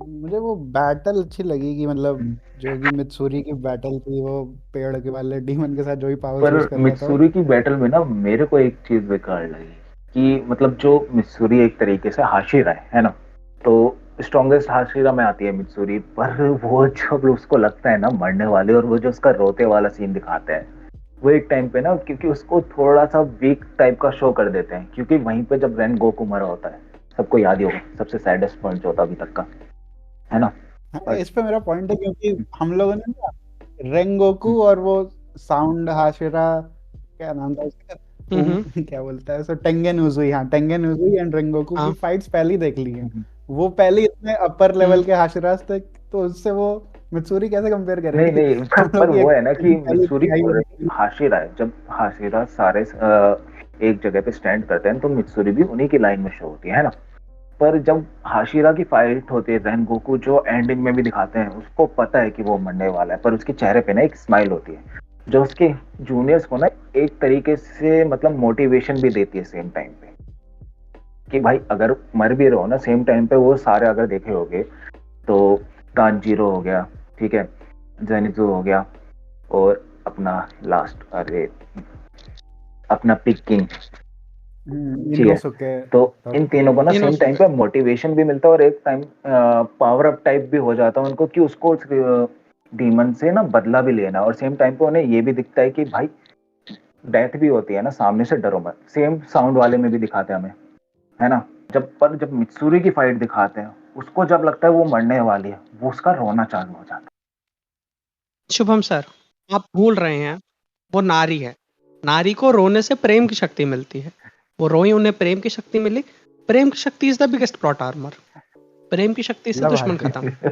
मुझे वो बैटल अच्छी लगी कि मतलब जो भी मित्सुरी की बैटल थी, वो पेड़ के वाले डीमन के साथ जो भी पावर्स यूज पर कर रहा था वो। मित्सुरी की बैटल में ना मेरे को एक चीज बेकार लगी कि मतलब जो मित्सुरी एक तरीके से हाशिरा है ना, तो स्ट्रॉन्गेस्ट हाशिरा में आती है मित्सुरी, पर वो जब उसको लगता है ना मरने वाले, और वो जो उसका रोते वाला सीन दिखाते हैं, वो एक टाइम पे ना, क्योंकि उसको थोड़ा सा वीक टाइप का शो कर देते हैं, क्योंकि वहीं पे जब रेन गोकू मरा होता है, सबको याद ही होगा, सबसे सैडेस्ट पॉइंट जो होता अभी तक का, है ना। हाँ, बट इस पे मेरा पॉइंट है क्योंकि हम लोगों ने ना रेंगोकू और वो साउंड हाशिरा, क्या नाम था उसका, हम्म। क्या बोलता है, सो टेंगेन उजुई, हाँ टेंगेन उजुई एंड रेंगोकू की हाँ। फाइट्स पहले ही देख ली हैं। वो पहले इतने अपर लेवल हम्म। के हाशिरास थे, तो उससे वो मित्सुरी कैसे कंपेयर नहीं करेगी? नहीं, हम लोग पर की वो है ना कि एक्सपेक्टेशन पहले मित्सुरी इतनी हाई और होनी चाहिए। हाशिरा है, जब हाशिरा सारे एक जगह पे स्टैंड करते हैं तो मित्सुरी भी उन्हीं की लाइन में शो होती है ना। पर जब हाशिरा की फाइट होती है, रैन गोकू जो एंडिंग में भी दिखाते हैं, उसको पता है कि वो मरने वाला है, पर उसके चेहरे पे ना एक स्माइल होती है, जो उसके जूनियर्स को ना एक तरीके से मतलब मोटिवेशन भी देती है सेम टाइम पे, कि भाई अगर मर भी रहो ना, सेम टाइम पे वो सारे अगर देखे होगे तो तानजीरो हो गया, ठीक है, जेनिजू हो गया, और अपना लास्ट, अरे अपना पिक किंग, ठीक है, इनोसुके तो था इन उसका तीनों को नाम। ना सेम टाइम इनोसुके। पे मोटिवेशन भी मिलता है, और एक टाइम पावर अप टाइप भी हो जाता है उनको, कि उसको डीमन से ना बदला भी लेना, और सेम टाइम पे उन्हें ये भी दिखता है कि भाई डेथ भी होती है ना, सामने से डरो मत, सेम साउंड वाले में भी दिखाते हैं हमें, है ना। जब मित्सुरी की फाइट दिखाते हैं, उसको जब लगता है वो मरने वाली है, वो उसका रोना चालू हो जाता शुभम सर, आप भूल रहे हैं, वो नारी है। नारी को रोने से प्रेम की शक्ति मिलती है। वो रोई, उन्हें प्रेम की शक्ति मिली। प्रेम की शक्ति is the biggest plot armour. प्रेम की शक्ति से लव दुश्मन खत्म। हार्ट। है।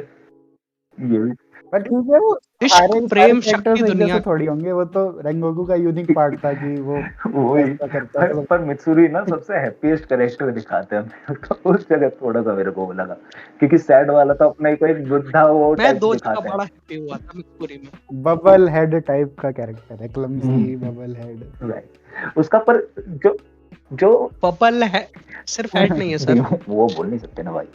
ये भी बट ठीक है, वो इश्क सारे सारे प्रेम कैरेक्टर्स शक्ति एक दुनिया जैसे की। थोड़ी होंगे, वो तो रेंगोकू का यूनिक पार्ट था कि वो वही, ऐसा करता था। पर मित्सुरी ना सबसे हैप्पीएस्ट कैरेक्टर दिखाते हैं हमें, तो उस जगह थोड़ा सा मेरे को वो लगा, क्योंकि सैड वाला तो अपने को एक बुद्धा वो मैं टाइप दो जगह दिखाते हैं। बड़ा हैप्पी हुआ था मित्सुरी में। बबल हेड टाइप का कैरेक्टर है, क्लमजी हम्म, बबल हेड। राइट, उसका पर जो जो पपल है, सिर्फ हेड नहीं है सर। वो बोल नहीं सकते ना भाई।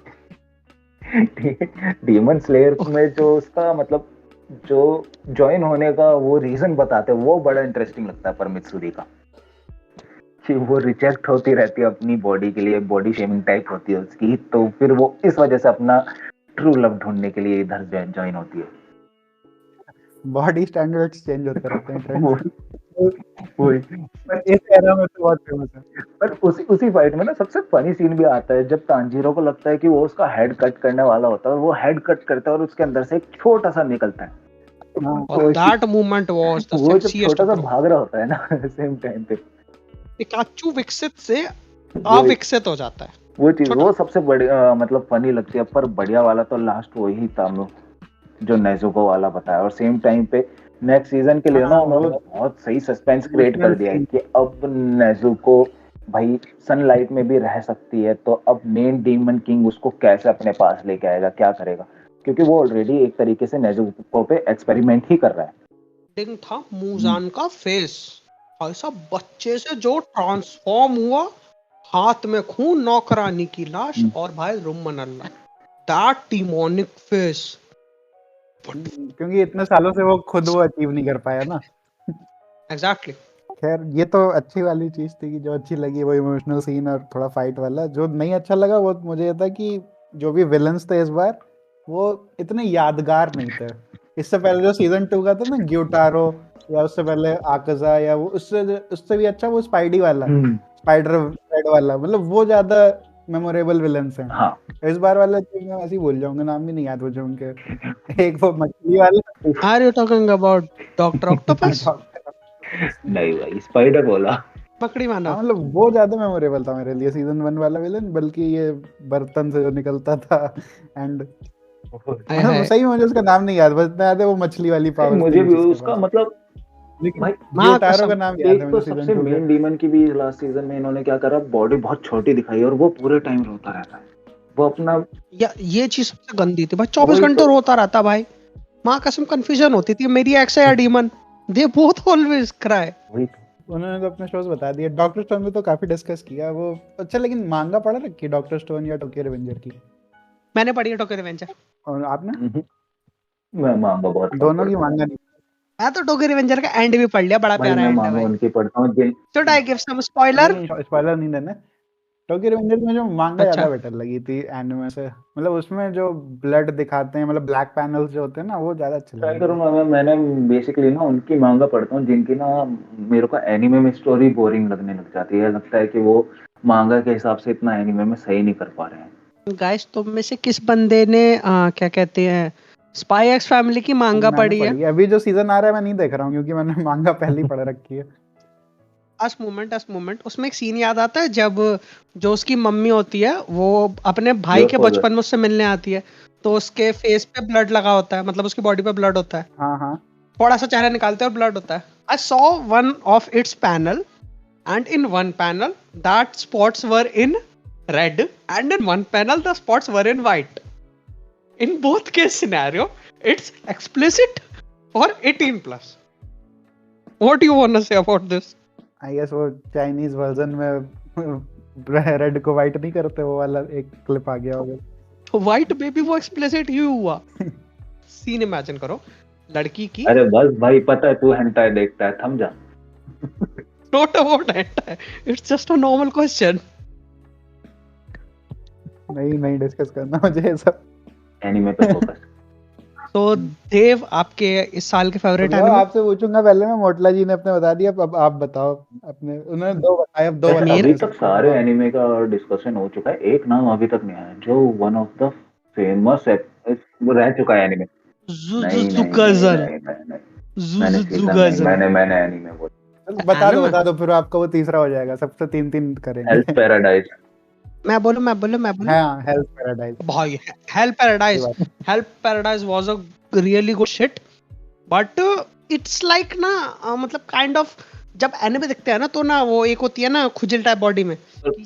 डीमन स्लेयर में जो उसका मतलब जो ज्वाइन होने का वो रीजन बताते हैं, वो बड़ा इंटरेस्टिंग लगता है पर मित्सुरी का, कि वो रिजेक्ट होती रहती है अपनी बॉडी के लिए, बॉडी शेमिंग टाइप होती है उसकी, तो फिर वो इस वजह से अपना ट्रू लव ढूंढने के लिए इधर ज्वाइन होती है। बॉडी स्टैंडर्ड्स चेंज होते रहते हैं वो ट्रेंड। वही, पर इस एरा में तो बहुत फेमस है। पर उसी फाइट में ना सबसे फनी सीन भी आता है, जब तांजीरो को लगता है कि वो उसका हेड कट करने वाला होता है, और वो हेड कट करता है और उसके अंदर से एक छोटा सा निकलता है, हाँ, और दैट मूवमेंट वाज द वो जब सेक्सीएस्ट छोटा सा ब्रो। भाग रहा होता है ना, सेम टाइम पे पिकाचू विकसित से वो अविकसित हो जाता है। वो चीज छोटा। वो सबसे बड़ी मतलब फनी लगती है, पर बढ़िया वाला तो लास्ट वही था जो नेजुको वाला बताया, और सेम टाइम पे नेक्स्ट सीजन के लिए ना हाँ, उन्होंने वो बहुत सही सस्पेंस क्रिएट इमोशनल कर दिया है सीन। कि अब नेजुको भाई सनलाइट में भी रह सकती है, तो अब मेन डीमन किंग उसको कैसे अपने पास लेके आएगा, क्या करेगा, क्योंकि वो ऑलरेडी एक तरीके से नेजुको पे एक्सपेरिमेंट ही कर रहा है। डिंग था मूजान का फेस। ऐसा बच्चे से जो ट्रांसफॉर्म हुआ, हाथ में खून, नौकरानी की लाश, और भाई रुम्मन अल्लाह, दैट डिमोनिक फेस। क्योंकि इतने सालों से वो खुद वो अचीव नहीं कर पाया ना। एग्जैक्टली। खैर, ये तो अच्छी वाली चीज थी कि जो अच्छी लगी वो इमोशनल सीन और थोड़ा फाइट वाला। जो नहीं अच्छा लगा वो मुझे ये था कि जो भी विलन्स थे इस बार, वो इतने यादगार नहीं थे। इससे पहले जो सीजन 2 का था ना, ग्यूटारो, या उससे पहले आकाजा, या वो उससे उससे भी अच्छा वो स्पाइडी वाला, स्पाइडर थ्रेड वाला, मतलब वो ज्यादा मेमोरेबल विलन्स हैं। हाँ, इस बार वाले तो मैं ऐसे ही भूल जाऊंगा, नाम भी नहीं याद मुझे उनके। एक वो मछली वाला। Are you talking about Doctor Octopus? नहीं भाई, स्पाइडर बोला। मकड़ी हाँ, मानव। मतलब वो ज्यादा मेमोरेबल था मेरे लिए सीजन 1 वाला विलन, बल्कि ये बर्तन से जो निकलता था। एंड हाय मतलब हाय। सही में मुझे उसका नाम नहीं याद, बस इतना याद है वो मछली वाली पावर्स मुझे थी भी कुछ उसके उसका पास। मतलब लेकिन भाई, माँ ग्यूटारो कसम। का नाम याद है एक तो मुझे सीजन सबसे 2 के। मेन डीमन की भी लास्ट सीजन में इन्होंने क्या करा, बॉडी बहुत छोटी दिखाई, और वो पूरे टाइम रोता रहता है, वो अपना, या ये चीज सबसे गंदी थी भाई, 24 वही घंटे तो, रोता रहता भाई। माँ कसम कंफ्यूजन होती थी, मेरी एक्स है या demon, they both always cry. वही तो। उन्होंने तो अपने शोज बता दिए। डॉक्टर स्टोन में तो काफी डिस्कस किया वो। अच्छा, लेकिन मांगा पढ़ा रखी डॉक्टर स्टोन या टोक्यो रिवेंजर की? मैंने पढ़ी है टोक्यो रिवेंजर। और आपने? मैं मांगा बहुत दोनों की मांगा नहीं। मैं तो टोक्यो रिवेंजर का एंड भी पढ़ लिया, बड़ा भाई, प्यारा मैं एंड है मांगा भाई। उनकी पढ़ता हूँ जिन Should I give some spoiler? नहीं, स्पॉइलर नहीं देना। टोक्यो रिवेंजर में जो मांगा अच्छा। ज्यादा बेटर लगी थी एनिमे से, मतलब उसमें जो ब्लड दिखाते हैं, मतलब ब्लैक पैनल्स जो होते हैं ना, वो ज्यादा अच्छे ट्राई लगे थे। करूंगा मैंने बेसिकली ना उनकी मांगा पढ़ता हूँ जिनकी ना मेरे को एनीमे में स्टोरी बोरिंग लगने लग जाती है। लगता है कि वो मांगा के हिसाब से इतना एनीमे में सही नहीं कर पा रहे हैं। गाइस, तुम में से किस बंदे ने क्या कहते हैं स्पाई एक्स फैमिली की मांगा मैंने पढ़ी है? पढ़ी है। अभी जो सीजन आ रहा है मैं नहीं देख रहा हूँ क्योंकि मैंने मांगा पहले ही पढ़ रखी है। अस मोमेंट उसमें एक सीन याद आता है जब जो उसकी मम्मी होती है वो अपने भाई Your के father. बचपन में उससे मिलने आती है, तो उसके फेस पे ब्लड लगा होता है, मतलब उसकी बॉडी पे ब्लड होता है, हाँ हाँ, थोड़ा सा चेहरा निकालते हैं और ब्लड होता है। I saw one of its panel and in one panel that spots were in red and in one panel the spots were in white. In both case scenario it's explicit or 18 plus. What do you want to say about this? I guess वो Chinese version में red को white नहीं करते, वो वाला एक clip आ गया होगा। White baby वो explicit ही हुआ। सीन इमेजिन करो, लड़की की अरे बस भाई, पता है तू हेंटाई देखता है, थम जा। not about hentai, it's just a normal question. नहीं डिस्कस करना मुझे ये सब। एनीमे पे फोकस। तो देव, आपके इस साल के फेवरेट तो एनिमे? आपसे पूछूंगा पहले मैं, मोटला जी ने अपने बता दिया, अब आप बताओ अपने। उन्होंने दो बताए, अब दो वैसे बताओ। अभी तक सारे एनीमे का डिस्कशन हो चुका है, एक नाम अभी तक नहीं आया जो वन ऑफ द फेमस रह चुका है एनीमे। नहीं Jujutsu नहीं Kaisen. नहीं नहीं नहीं, मैंने Jujutsu सीजन नहीं, Kaisen. मैंने एनीमे बोला। बता दो फिर आपका वो तीसरा हो जाएगा, सबसे तीन तीन करेंगे। Health paradise. मैं बोलूं हाँ, हेल्थ पैराडाइज भाई, help paradise was a really good shit, but it's like ना मतलब काइंड ऑफ जब एनिमे देखते हैं ना तो ना वो एक होती है ना खुजल टाइप बॉडी में,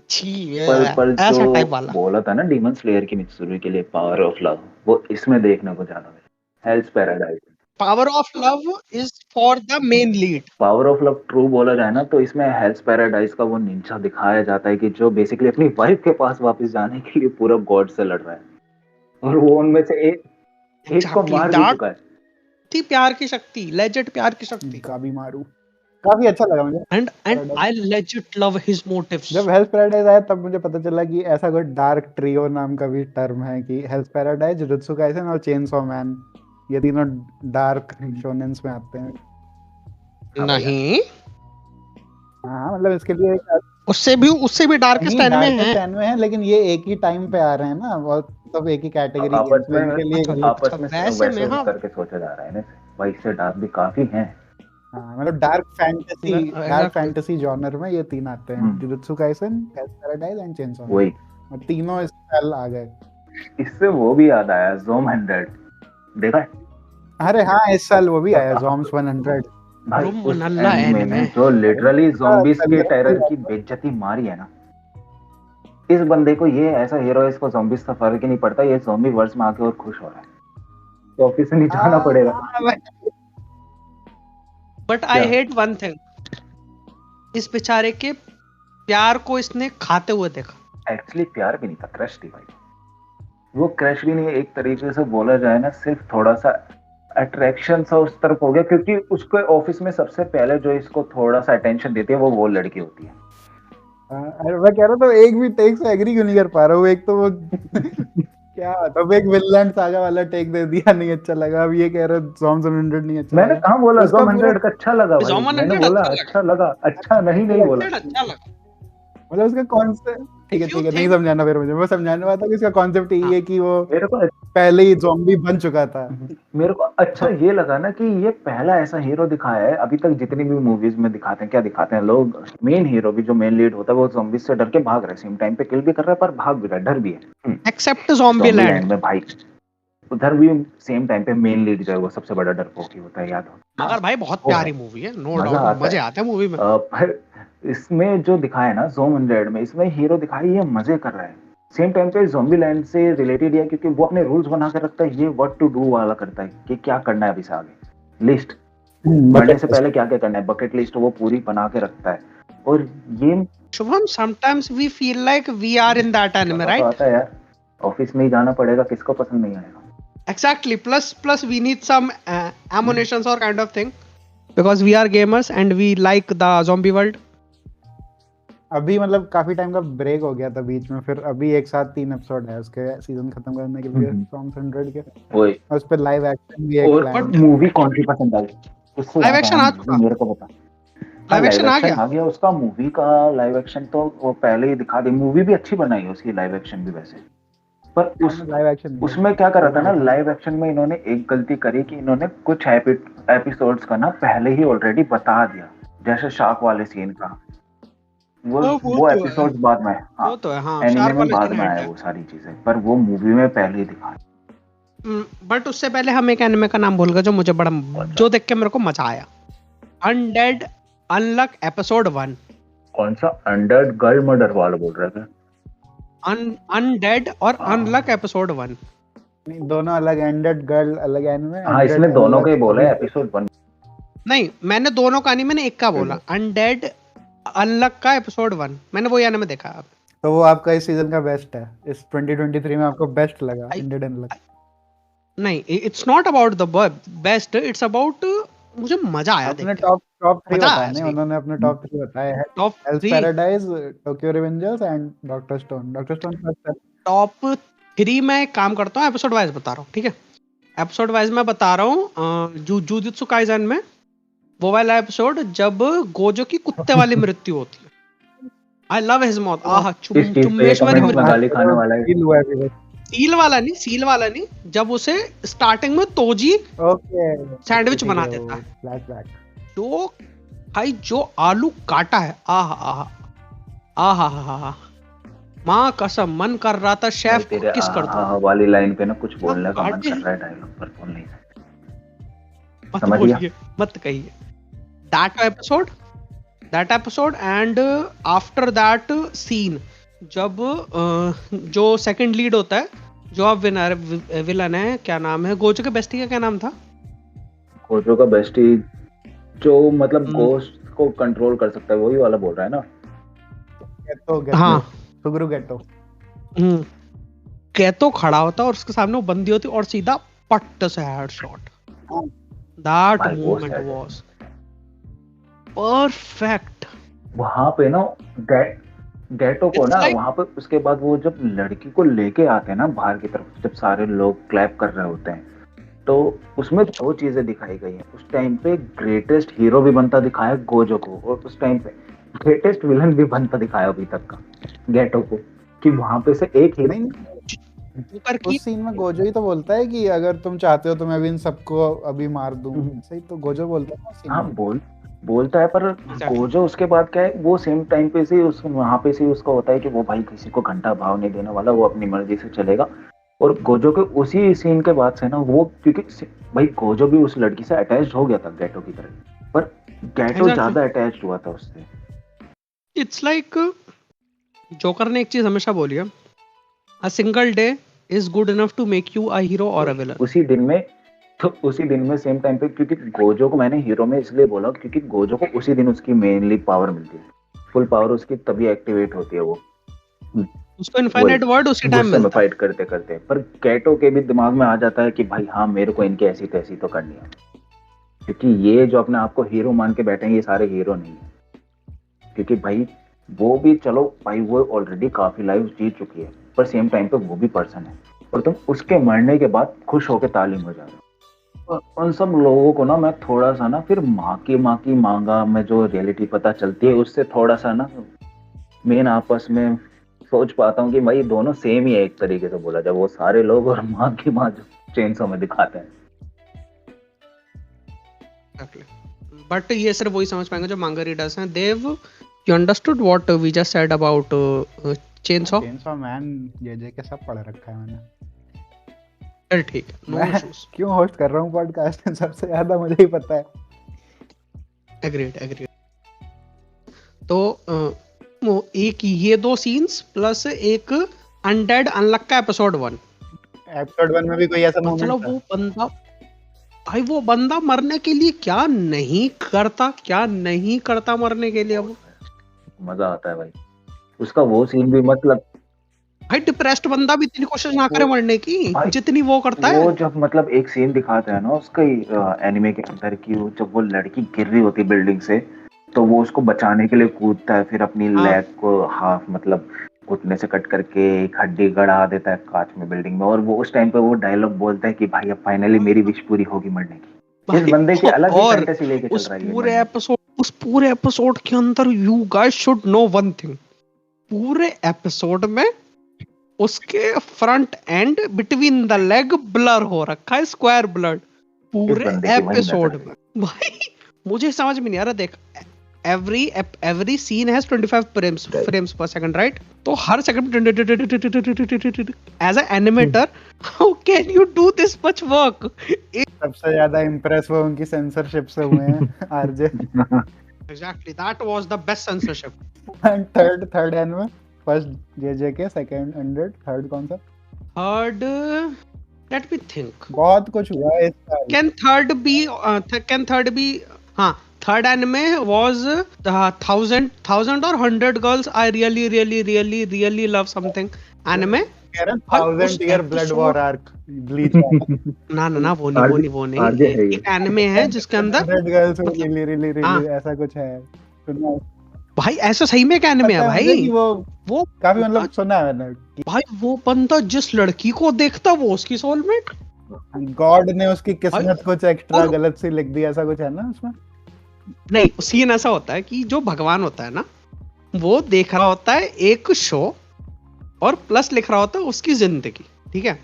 छी पर ऐसा जो टाइप वाला। बोला था ना डीमन स्लेयर की मित्सुरी के लिए पावर ऑफ लव, वो इसमें देखने को ज्यादा मिला। Health paradise. Power of love is for the main lead. Power of love true बोला जाए ना तो इसमें हेल्थ पैराडाइज का वो निंजा दिखाया जाता है कि जो बेसिकली अपनी वाइफ के पास वापस जाने के लिए पूरा गॉड से लड़ रहा है, और वो उनमें से एक को मार भी चुका है। थी प्यार की शक्ति, लेजेंड प्यार की शक्ति। काबी मारू काफी अच्छा लगा मुझे। And I legit love his motives. जब हेल्थ पैराडाइज आया तब मुझे पता चला कि ऐसा कोई डार्क ट्रियो नाम का भी टर्म है, कि हेल्थ पैराडाइज, जुजुत्सु काइसेन और चेनसॉ मैन, ये तीनों डार्क शोनेन्स में आते हैं। नहीं, हाँ मतलब इसके लिए उससे भी डार्केस्ट एनिमे है, लेकिन ये एक ही टाइम पे आ रहे हैं ना, और सब एक ही कैटेगरी के लिए आपस में वैसे करके सोचा जा रहा है ना, भाई इससे डार्क भी काफी हैं। हाँ, मतलब डार्क फैंटेसी जॉनर में ये तीन आते हैं, jujutsu Kaisen, health paradise and chainsaw man. वही तीनों इस साल आ गए। इससे वो भी याद आया, ज़ोम 100 देखा है? अरे हाँ, इस साल वो भी आया, ज़ोम्स 100। भाई उस एनिमे में जो लिटरली ज़ॉम्बीज के टेरर की बेइज्जती मारी है ना, इस बंदे को, ये ऐसा हीरो है, इसको ज़ॉम्बीज का फर्क ही नहीं पड़ता, ये ज़ॉम्बी वर्ल्ड में आके और खुश हो रहा है, तो ऑफिस से नहीं जाना पड़ेगा। But I hate one thing, इस बेचारे के प्यार को इसने खाते हुए देखा। एक्चुअली प्यार भी नहीं था, क्रश थी भाई। वो क्रश भी नहीं, एक तरीके से बोला जाए ना, सिर्फ थोड़ा सा अट्रैक्शन सा उस तरफ हो गया, क्योंकि उसके ऑफिस में सबसे पहले जो इसको थोड़ा सा अटेंशन देती है वो लड़की होती है। अरे मैं कह रहा था, एक भी टेक से एग्री क्यों नहीं कर पा रहा हूँ। एक तो वो क्या, तब एक विनलैंड सागा वाला टेक दे दिया, नहीं अच्छा लगा। अब ये कह रहे ज़ॉम्स 100 नहीं अच्छा। मैंने कहाँ बोला ज़ॉम 100 का अच्छा लगा भाई, मैंने बोला अच्छा लगा, अच्छा नहीं बोला। मतलब उसका कॉन्सेप्ट ठीक है, नहीं समझाना फिर मुझे। मैं समझाने वाला था कि इसका कॉन्सेप्ट यही है कि वो मेरे को पहले ही ज़ॉम्बी बन चुका था। मेरे को अच्छा ये लगा ना कि ये पहला ऐसा हीरो दिखाया है, अभी तक जितनी भी मूवीज में दिखाते हैं, क्या दिखाते हैं लोग, मेन हीरो भी जो मेन लीड होता है वो ज़ॉम्बी से डर के भाग रहा है, सेम टाइम पे किल भी कर रहा है पर भाग भी रहा है, डर भी है। एक्सेप्ट ज़ॉम्बीलैंड में भाई उधर भी सेम टाइम पे मेन लीड जो है वो सबसे बड़ा डरपोक ही होता है, याद हो। मगर भाई बहुत प्यारी मूवी है, नो डाउट, मजे आते हैं मूवी में। पर इसमें जो दिखाया है ना ज़ोम 100 में, इसमें हीरो दिखाई ये मजे कर रहा है, सेम टाइम पे ज़ॉम्बीलैंड से रिलेटेड है, क्योंकि वो अपने रूल्स बना के रखता है, ये व्हाट टू डू वाला करता है कि क्या करना है अभी से आगे, लिस्ट बढ़ने से पहले क्या क्या करना है, बकेट लिस्ट वो पूरी बना के रखता है। और ये Shubham, sometimes we feel like we are in that anime, right? आता है यार, ऑफिस में ही जाना पड़ेगा, किसको पसंद नहीं आएगा। Exactly. Plus we need some ammunitions or kind of thing because we are gamers and we like the zombie world. अभी मतलब काफी टाइम का ब्रेक हो गया था बीच में, फिर अभी एक साथ 3 एपिसोड है उसके सीजन खत्म करने के लिए फ्रॉम 100 के, वही। और उस पे लाइव एक्शन भी एक और प्लान मूवी कौन सी पसंद आई उससे लाइव याद एक्शन आया आ मुझे, चुका, मेरे को बता। लाइव एक्शन आ एक्शन गया। आ गया उसका, मूवी का लाइव एक्शन तो वो पहले ही दिखा दी, मूवी भी अच्छी बनाई है उसकी लाइव एक्शन भी वैसे, पर लाइव एक्शन उसमें क्या करा था ना, लाइव एक्शन में इन्होंने एक गलती करी कि इन्होंने कुछ एपिसोड्स का ना पहले ही ऑलरेडी बता दिया, जैसे शार्क वाले सीन का, वो तो एपिसोड्स बाद में, हाँ वो तो है, हाँ, एनिमे शार्क में वाले बाद सीन में आया वो सारी चीजें, पर वो मूवी में पहले ही दिखा। बट उससे पहले हम एक एनिमे का नाम भूल गए जो मुझे बड़ा, जो देख के मेरे को मजा आया, अनडेड अनलक एपिसोड 1। कौन सा? अनडेड गर्ल मर्डर वाला बोल रहे थे? अनडेड और अनलक एपिसोड 1 नहीं, दोनों अलग, एंडेड गर्ल अलग एनिमे। हाँ, इसने दोनों का ही बोला है, एपिसोड 1 नहीं, मैंने दोनों का नहीं, मैंने एक का बोला, अनडेड अनलक का एपिसोड 1 मैंने वो एनिमे देखा। तो वो आपका इस सीजन का बेस्ट है, इस 2023 में आपको बेस्ट लगा एंडेड अनलक? नहीं, it's not about the best, it's about मुझे मजा आया अपने देख के। टॉप 3 मजा बताए आया नहीं सही। उन्होंने, अपने टॉप 3 बताए हैं, top Hell's 3 paradise, Tokyo Revengers and Doctor Stone. Doctor Stone first है। टॉप 3 मैं एक काम करता हूँ, एपिसोड वाइज बता रहा हूँ, ठीक है? एपिसोड वाइज मैं बता रहा हूँ। जुजुत्सु काइसेन में वो वाला एपिसोड जब गोजो की कुत्ते वाली मृत्यु होती है, आई लव हिज मौत। आहा, चुम्मेश्वरी मृत्यु। गाली खाने वाला है। फील हुआ है सील वाला नहीं, जब उसे स्टार्टिंग में तोजी ओके सैंडविच बना देता है, फ्लैशबैक, जो भाई जो आलू काटा है, आहा आहा आहा, माँ कसम मन कर रहा था शेफ को किस कर दो वाली लाइन पे ना कुछ बोलने का मन कर रहा है, डायलॉग पर बोल नहीं सकते। मत बोलिए, मत कहिए। That episode and after that scene, जब जो सेकंड लीड होता है, जो अब विलन है, क्या नाम है गोजो के बेस्टी का, क्या नाम था? गोजो का बेस्टी जो मतलब गोस्ट को कंट्रोल कर सकता है, वही वाला बोल रहा है ना? गेटो हाँ, सुगुरु गेटो। गेटो खड़ा होता और उसके सामने वो बंदी होती और सीधा पट्ट से headshot. That moment was perfect. वहां पे ना गेटो को ना वहां पे, उसके बाद वो जब लड़की को लेके आते हैं ना बाहर की तरफ, जब सारे लोग क्लैप कर रहे होते हैं, तो उसमें 2 चीजें दिखाई गई हैं। उस टाइम पे ग्रेटेस्ट हीरो भी बनता दिखाया गोजो को, और उस टाइम पे ग्रेटेस्ट विलन भी बनता दिखाया अभी तक का गेटो को, कि वहां पे से एक हीरो। उस सीन में गोजो ही तो बोलता है कि अगर तुम चाहते हो तो मैं भी इन सबको अभी मार दूं, सही तो गोजो बोलता है। हाँ, बोलता है, पर गोजो उसके बाद क्या है, वो सेम टाइम पे से वहां पे से उसका होता है कि वो भाई किसी को घंटा भाव नहीं देने वाला, वो अपनी मर्जी से चलेगा। और गोजो के उसी सीन के बाद से ना वो, क्योंकि भाई गोजो भी उस लड़की से अटैच्ड हो गया था गेटो की तरह, पर गेटो ज्यादा अटैच्ड हुआ था उससे। इट्स लाइक जोकर ने एक चीज हमेशा बोली है, a single day is good enough to make you a hero और अ विलन। उसी दिन में सेम टाइम पे, क्योंकि गोजो को मैंने हीरो में इसलिए बोला क्योंकि गोजो को उसी दिन उसकी मेनली पावर मिलती है, फुल पावर उसकी तभी एक्टिवेट होती है, वो उसको इनफाइनाइट वर्ड उसी टाइम मिलता है फाइट करते करते। पर गेटो के भी दिमाग में आ जाता है कि भाई हाँ, मेरे को इनकी ऐसी तैसी तो करनी है, क्योंकि ये जो अपने आप को हीरो मान के बैठे हैं, ये सारे हीरो नहीं है। क्योंकि भाई वो भी, चलो भाई वो ऑलरेडी काफी लाइफ जी चुकी है, पर सेम टाइम पे वो भी पर्सन है, और तुम उसके मरने के बाद खुश होकर तालीम हो जा रहे हो। उन सब लोगों को ना मैं थोड़ा सा ना, फिर माँ की मांगा में जो रियलिटी पता चलती है, उससे थोड़ा सा ना मेन आपस में सोच पाता हूँ कि भाई दोनों सेम ही है एक तरीके से बोला जाए, वो सारे लोग और माँ की माँ जो चेनसो में दिखाते हैं। बट ये सिर्फ वही समझ पाएंगे जो मांगा रीडर्स हैं। Dev, you understood what we just said about chainsaw? Chainsaw man जे के सब पढ़ रखा है मैंने। चल ठीक है, नो इश्यूज। क्यों होस्ट कर रहा हूँ पॉडकास्ट, सबसे ज्यादा मुझे ही पता है। एग्रीड। तो एक ये 2 सीन्स प्लस एक अनडेड अनलक का एपिसोड 1 में भी कोई ऐसा मोमेंट था? मतलब वो बंदा मरने के लिए क्या नहीं करता मरने के लिए। वो मजा आता है भाई उसका, वो सीन भी मतलब भाई डिप्रेस्ड बंदा भी इतनी कोशिश ना करे वो मरने की भाई जितनी वो करता वो है। जब मतलब एक सीन दिखाता है ना उसका एनिमे के अंदर की, वो जब वो लड़की गिर रही होती बिल्डिंग से, तो वो उसको बचाने के लिए कूदता है, फिर अपनी हाँ लेग को हाफ मतलब घुटने से कट करके एक हड्डी गड़ा देता है कांच में बिल्डिंग में, और वो उस टाइम पे वो डायलॉग बोलता है कि भाई अब फाइनली मेरी विश पूरी होगी मरने की। इस भाई। बंदे की अलग ही और फैंटेसी लेके चल उस रहा है ये पूरे मरने की। एपिसोड उस पूरे एपिसोड के अंदर you guys should know one thing. पूरे एपिसोड में उसके front end between the leg blur हो रखा है, स्क्वायर ब्लड इस पूरे बंदे की वही एपिसोड नजर है। में। भाई मुझे समझ में नहीं आ रहा। देख every scene has 25 Right. Frames per second, right? तो हर second as a animator how can you do this much work? सबसे ज्यादा इम्प्रेस वो उनकी सेंसरशिप से हुए हैं RJ. Exactly, that was the best censorship. And third anime, first JJ, second 100, third कौन सा? Third, let me think. बहुत कुछ हुआ है इस साल। Can third be? हाँ, third anime was the thousand or 100 girls I really love something anime। कह रहे भाई उस 1000 year blood episode, war arc, bleach वाला। ना वो नहीं आरजे है ये। एक एनिमे है जिसके अंदर 100 गर्ल्स मतलब, रियली हाँ ऐसा कुछ है, सुना है। भाई ऐसा सही में एक एनिमे है पता है मुझे कि भाई। वो वो काफी मतलब सुना है मैंने कि भाई वो बंदा जिस लड़की को देखता वो उसकी सोलमेट। गॉड ने उसकी भाई किस्मत कुछ एक्स्ट्रा और गलत सी लिख दी, ऐसा कुछ है ना उसमें। नहीं, सीन ऐसा होता है कि जो भगवान होता है ना, वो देख रहा होता है एक शो और प्लस लिख रहा होता है उसकी जिंदगी, ठीक है?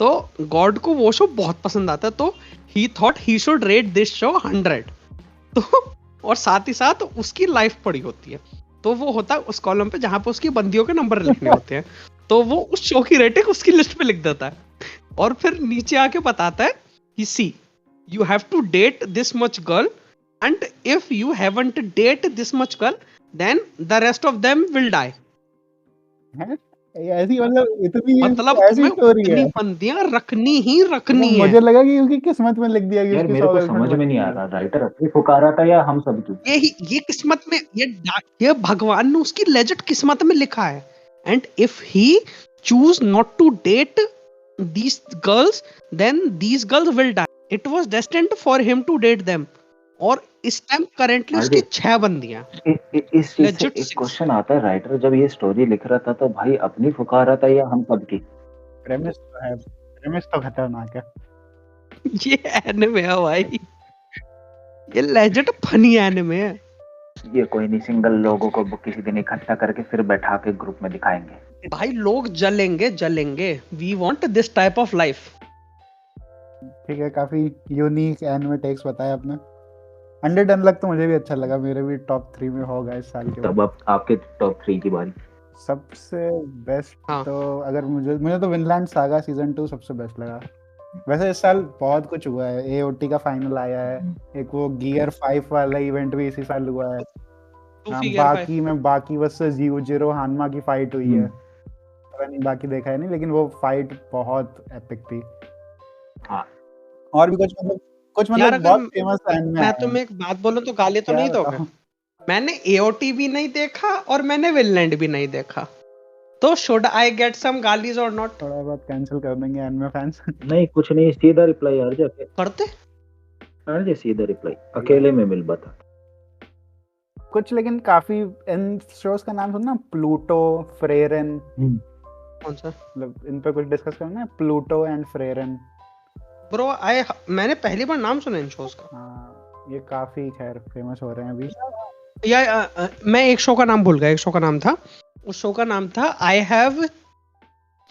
तो गॉड को वो शो बहुत पसंद आता है, तो ही thought he should rate this show 100। तो और साथ ही साथ उसकी लाइफ पड़ी होती है, तो वो होता है उस कॉलम पे जहां पे उसकी बंदियों के नंबर लिखने होते हैं, तो वो उस शो की रेटिंग उसकी लिस्ट पे लिख देता है और फिर नीचे आके बताता है कि see you have to date this much girl and if you haven't date this much girl then the rest of them will die. है ऐसी मतलब इतनी मतलब ऐसी तुम्हें स्टोरी उतनी है। बंदियां रखनी ही मतलब रखनी है। मुझे लगा कि उसकी किस्मत में लिख दिया कि यार उसकी मेरे 100 को गर्लफ्रेंड समझ में नहीं बननी आ है। रहा, राइटर अपनी फुका रहा था या हम सब की? ये किस्मत में, ये भगवान ने उसकी लेजिट किस्मत में लिखा है। And if he choose not to date these girls then these girls will die, it was destined for him to date them। और इस टाइम करेंटली उसकी आरजे 6 बंदियां, इस चीज से लेजिट एक 6। क्वेश्चन आता है, राइटर जब ये स्टोरी लिख रहा था तो भाई अपनी फुका रहा था या हम सब की? प्रेमिस तो खतरनाक है। ये एनिमे है भाई, ये लेजिट फनी एनिमे है। ये कोई नहीं, सिंगल लोगों को किसी दिन इकट्ठा करके फिर बैठा के ग्रुप में दिखाएंगे। भाई लोग जलेंगे, we want this type of life. ठीक है, काफी यूनिक एनिमे टेक्स बताया आपने। 100 अनलॉक तो मुझे भी अच्छा लगा, मेरे भी टॉप 3 में होगा इस साल के। तब अब आपके टॉप 3 की बारी। सबसे बेस्ट हाँ। तो अगर मुझे तो विनलैंड सागा सीजन 2 सबसे बेस्ट लगा। वैसे इस साल बहुत कुछ हुआ है, एओटी का फाइनल आया है, एक वो गियर 5 वाला इवेंट भी इसी साल हुआ है। हाँ, बाकी में बाकी वर्सेस यूजिरो हानमा की फाइट हुई है। पता नहीं बाकी देखा है नहीं, लेकिन वो फाइट बहुत एपिक थी। हाँ। और भी कुछ मतलब बहुत फेमस एनिमे मैं तुम्हें एक बात बोलूं तो गाली तो नहीं दोगे? मैंने एओटी भी नहीं देखा और मैंने विनलैंड भी नहीं देखा, तो शुड आई गेट सम गालीज और नॉट? थोड़ा बहुत कैंसिल कर देंगे एनिमे फैंस। नहीं कुछ नहीं, सीधा रिप्लाई आरजे करते आरजे सीधा रिप्लाई अकेले में मिल बता कुछ। लेकिन काफी इन शोज का नाम सुनना, प्लूटो, फ्रेरन। कौन सा? मतलब इन पे कुछ डिस्कस करना है, प्लूटो एंड फ्रेरन। ब्रो मैंने पहली बार नाम सुना इन शोज का। हाँ, ये काफी खैर फेमस हो रहे हैं अभी। मैं एक शो का नाम भूल गया, एक शो का नाम था, उस शो का नाम था I have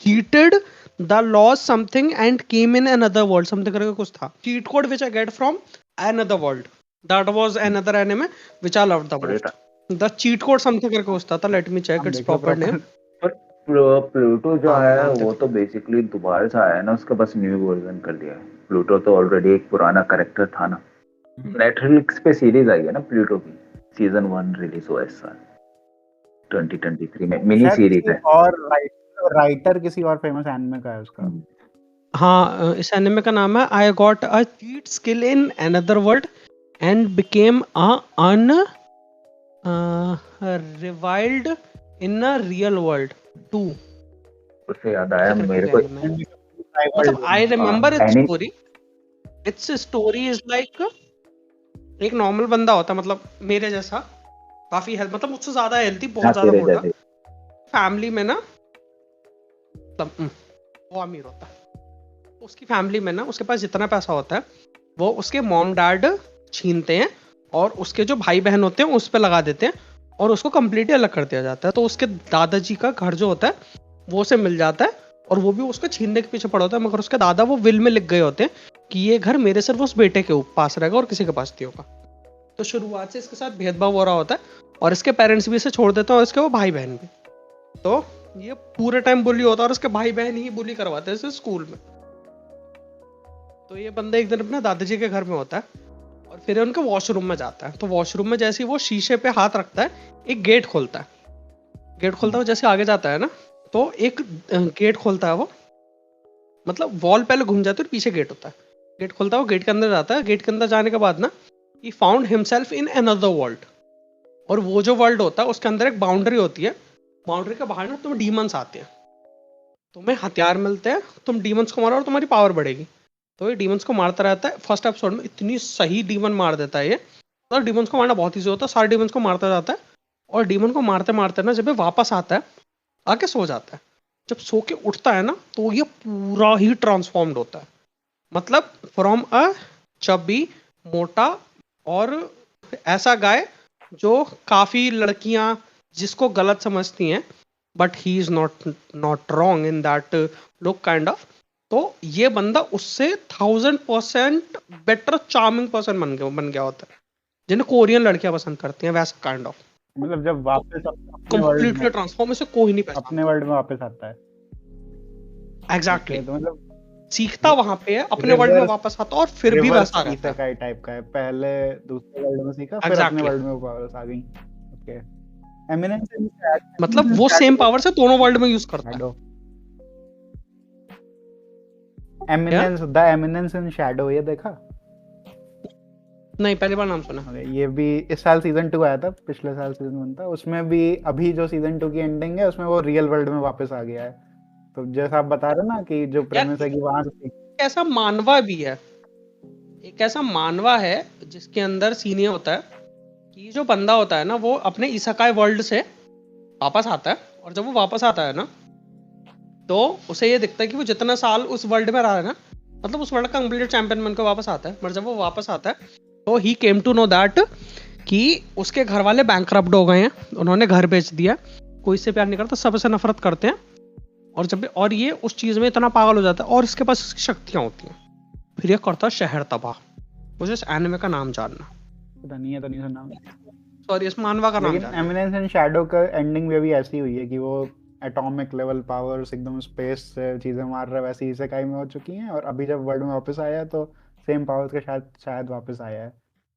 cheated the law something and came in another world, something करके कुछ था। Cheat code which I get from another world, that was another anime which I loved the most. The cheat code something करके कुछ था, let me check its proper name. Pluto जो है वो तो बेसिकली दोबारा से आया है ना, उसका बस न्यू वर्जन कर दिया है। प्लूटो तो ऑलरेडी एक पुराना कैरेक्टर था ना। नेटफ्लिक्स पे सीरीज आई है ना प्लूटो की, सीजन 1 रिलीज हुआ इस साल 2023 में, मिनी सीरीज है। और राइटर किसी और फेमस एनिमे का है उसका। हाँ, इस एनिमे का नाम है I got a cheat skill in another world and became unrivalled in a real world 2। उससे याद आया फिक्र मेरे के को anime है। मतलब I remember it's story. It's story is like एक नॉर्मल बंदा होता है, मतलब मेरे जैसा, काफी हेल्थ, मतलब मुझसे ज्यादा हेल्थी, बहुत ज्यादा तेरे मोटा, जैसे फैमिली में ना, मतलब वो अमीर होता है. उसकी फैमिली में ना, उसके पास जितना पैसा होता है वो उसके मॉम डैड छीनते हैं और उसके जो भाई बहन होते हैं उस पर लगा देते हैं और उसको कंप्लीटली अलग कर दिया जाता है. तो उसके दादाजी का घर जो होता है वो उसे मिल जाता है और वो भी उसको छीनने के पीछे पड़ा होता है, मगर उसके दादा वो विल में लिख गए होते हैं कि ये घर मेरे सिर्फ उस बेटे के पास रहेगा और किसी के पास नहीं होगा. तो शुरुआत से इसके साथ भेदभाव हो रहा होता है और इसके पेरेंट्स भी इसे छोड़ देते हैं और इसके वो भाई बहन भी. तो ये पूरे टाइम बुली होता है और उसके भाई बहन ही बुली करवाते हैं इसे स्कूल में. तो ये बंदा एक दिन अपने दादाजी के घर में होता है और फिर उनके वॉशरूम में जाता है. तो वॉशरूम में जैसे ही वो शीशे पे हाथ रखता है, एक गेट खोलता है. गेट खोलता है, जैसे आगे जाता है ना, तो एक गेट खोलता है वो, मतलब वॉल पहले घूम जाती है और पीछे गेट होता है. गेट खोलता है, वो गेट के अंदर जाता है. गेट के अंदर जाने के बाद ना, he found himself in another world. और वो जो वर्ल्ड होता है उसके अंदर एक बाउंड्री होती है. बाउंड्री के बाहर ना तुम्हें डीमंस आते हैं, तुम्हें हथियार मिलते हैं, तुम डीमंस को मारो और तुम्हारी पावर बढ़ेगी. तो ये डीमंस को मारता रहता है. फर्स्ट एपिसोड में इतनी सही डीमन मार देता है ये, मतलब डीमंस को मारना बहुत ईजी होता है. सारे डीमंस को मारता जाता है और डीमन को मारते मारते ना, जब ये वापस आता है, आके सो जाता है. जब सो के उठता है ना, तो ये पूरा ही ट्रांसफॉर्म्ड होता है. मतलब फ्रॉम अ चबी, मोटा और ऐसा गाय जो काफी लड़कियां जिसको गलत समझती हैं, but he is not wrong in that look kind of. तो ये बंदा उससे 1000% बेटर चार्मिंग पर्सन बन गया होता है, जिन्हें कोरियन लड़कियां पसंद करती हैं, वैसा काइंड ऑफ. मतलब जब वापस अपने वर्ल्ड में कंप्लीटली ट्रांसफॉर्म, इसे कोई नहीं अपने पहचानता. वर्ल्ड में वापस आता है. एग्जैक्टली ओके, तो मतलब सीखता वहां पे है, अपने वर्ल्ड में रिवर्स वापस आता और फिर भी रिवर्स वैसा रहता है. इसेकाई टाइप का है. पहले दूसरे वर्ल्ड में सीखा, फिर अपने एग्जैक्टली वर्ल्ड में वापस आ गई. ओके. एमिनेंस इन मतलब वो सेम पावर से दोनों वर्ल्ड में यूज करता है. शैडो. क्या? एमिनेंस इन शैडो, ये देखा? नहीं, पहली बार नाम सुना. ओके, ये भी इस साल सीजन 2 आया था, पिछले साल सीजन 1 था. उसमें भी अभी जो सीजन 2 की एंडिंग है उसमें वो रियल वर्ल्ड में वापस आ गया है. तो जैसा आप बता रहे हो ना कि जो यार प्रेमिस है कि वहां से ऐसा मानवा भी है, एक ऐसा मानवा है जिसके अंदर सीन होता है कि जो बंदा होता है ना, वो अपने इसाकाई वर्ल्ड से वापस आता है और जब वो वापस आता है ना, तो उसे ये दिखता है कि वो जितना साल उस वर्ल्ड में रहा है ना, मतलब उस वर्ल्ड का कंप्लीट चैंपियन बनकर वापस आता है. पर जब वो वापस आता है तो ही केम टू नो दैट कि उसके घर वाले बैंकरप्ट हो गए हैं, उन्होंने घर बेच दिया, कोई इससे प्यार नहीं करता, सब से नफरत करते हैं. और ये उस चीज में इतना पागल हो जाता है और इसके पास इसकी शक्तियां होती हैं. फिर ये करता है शहर तबाह. मुझे इस एनिमे का नाम जानना, पता नहीं है, तो नहीं सुना. सॉरी, इस मानवा का नाम लेकिन जानना. एमिनेंस इन शैडो का एंडिंग में भी ऐसी हुई है कि वो एटॉमिक लेवल पावर्स एकदम स्पेस से चीजें मार रहा है, वैसी इसेकाई में हो चुकी हैं. और अभी जब वर्ल्ड में वापस आया है तो सेम पावर्स के साथ शायद वापस आया है.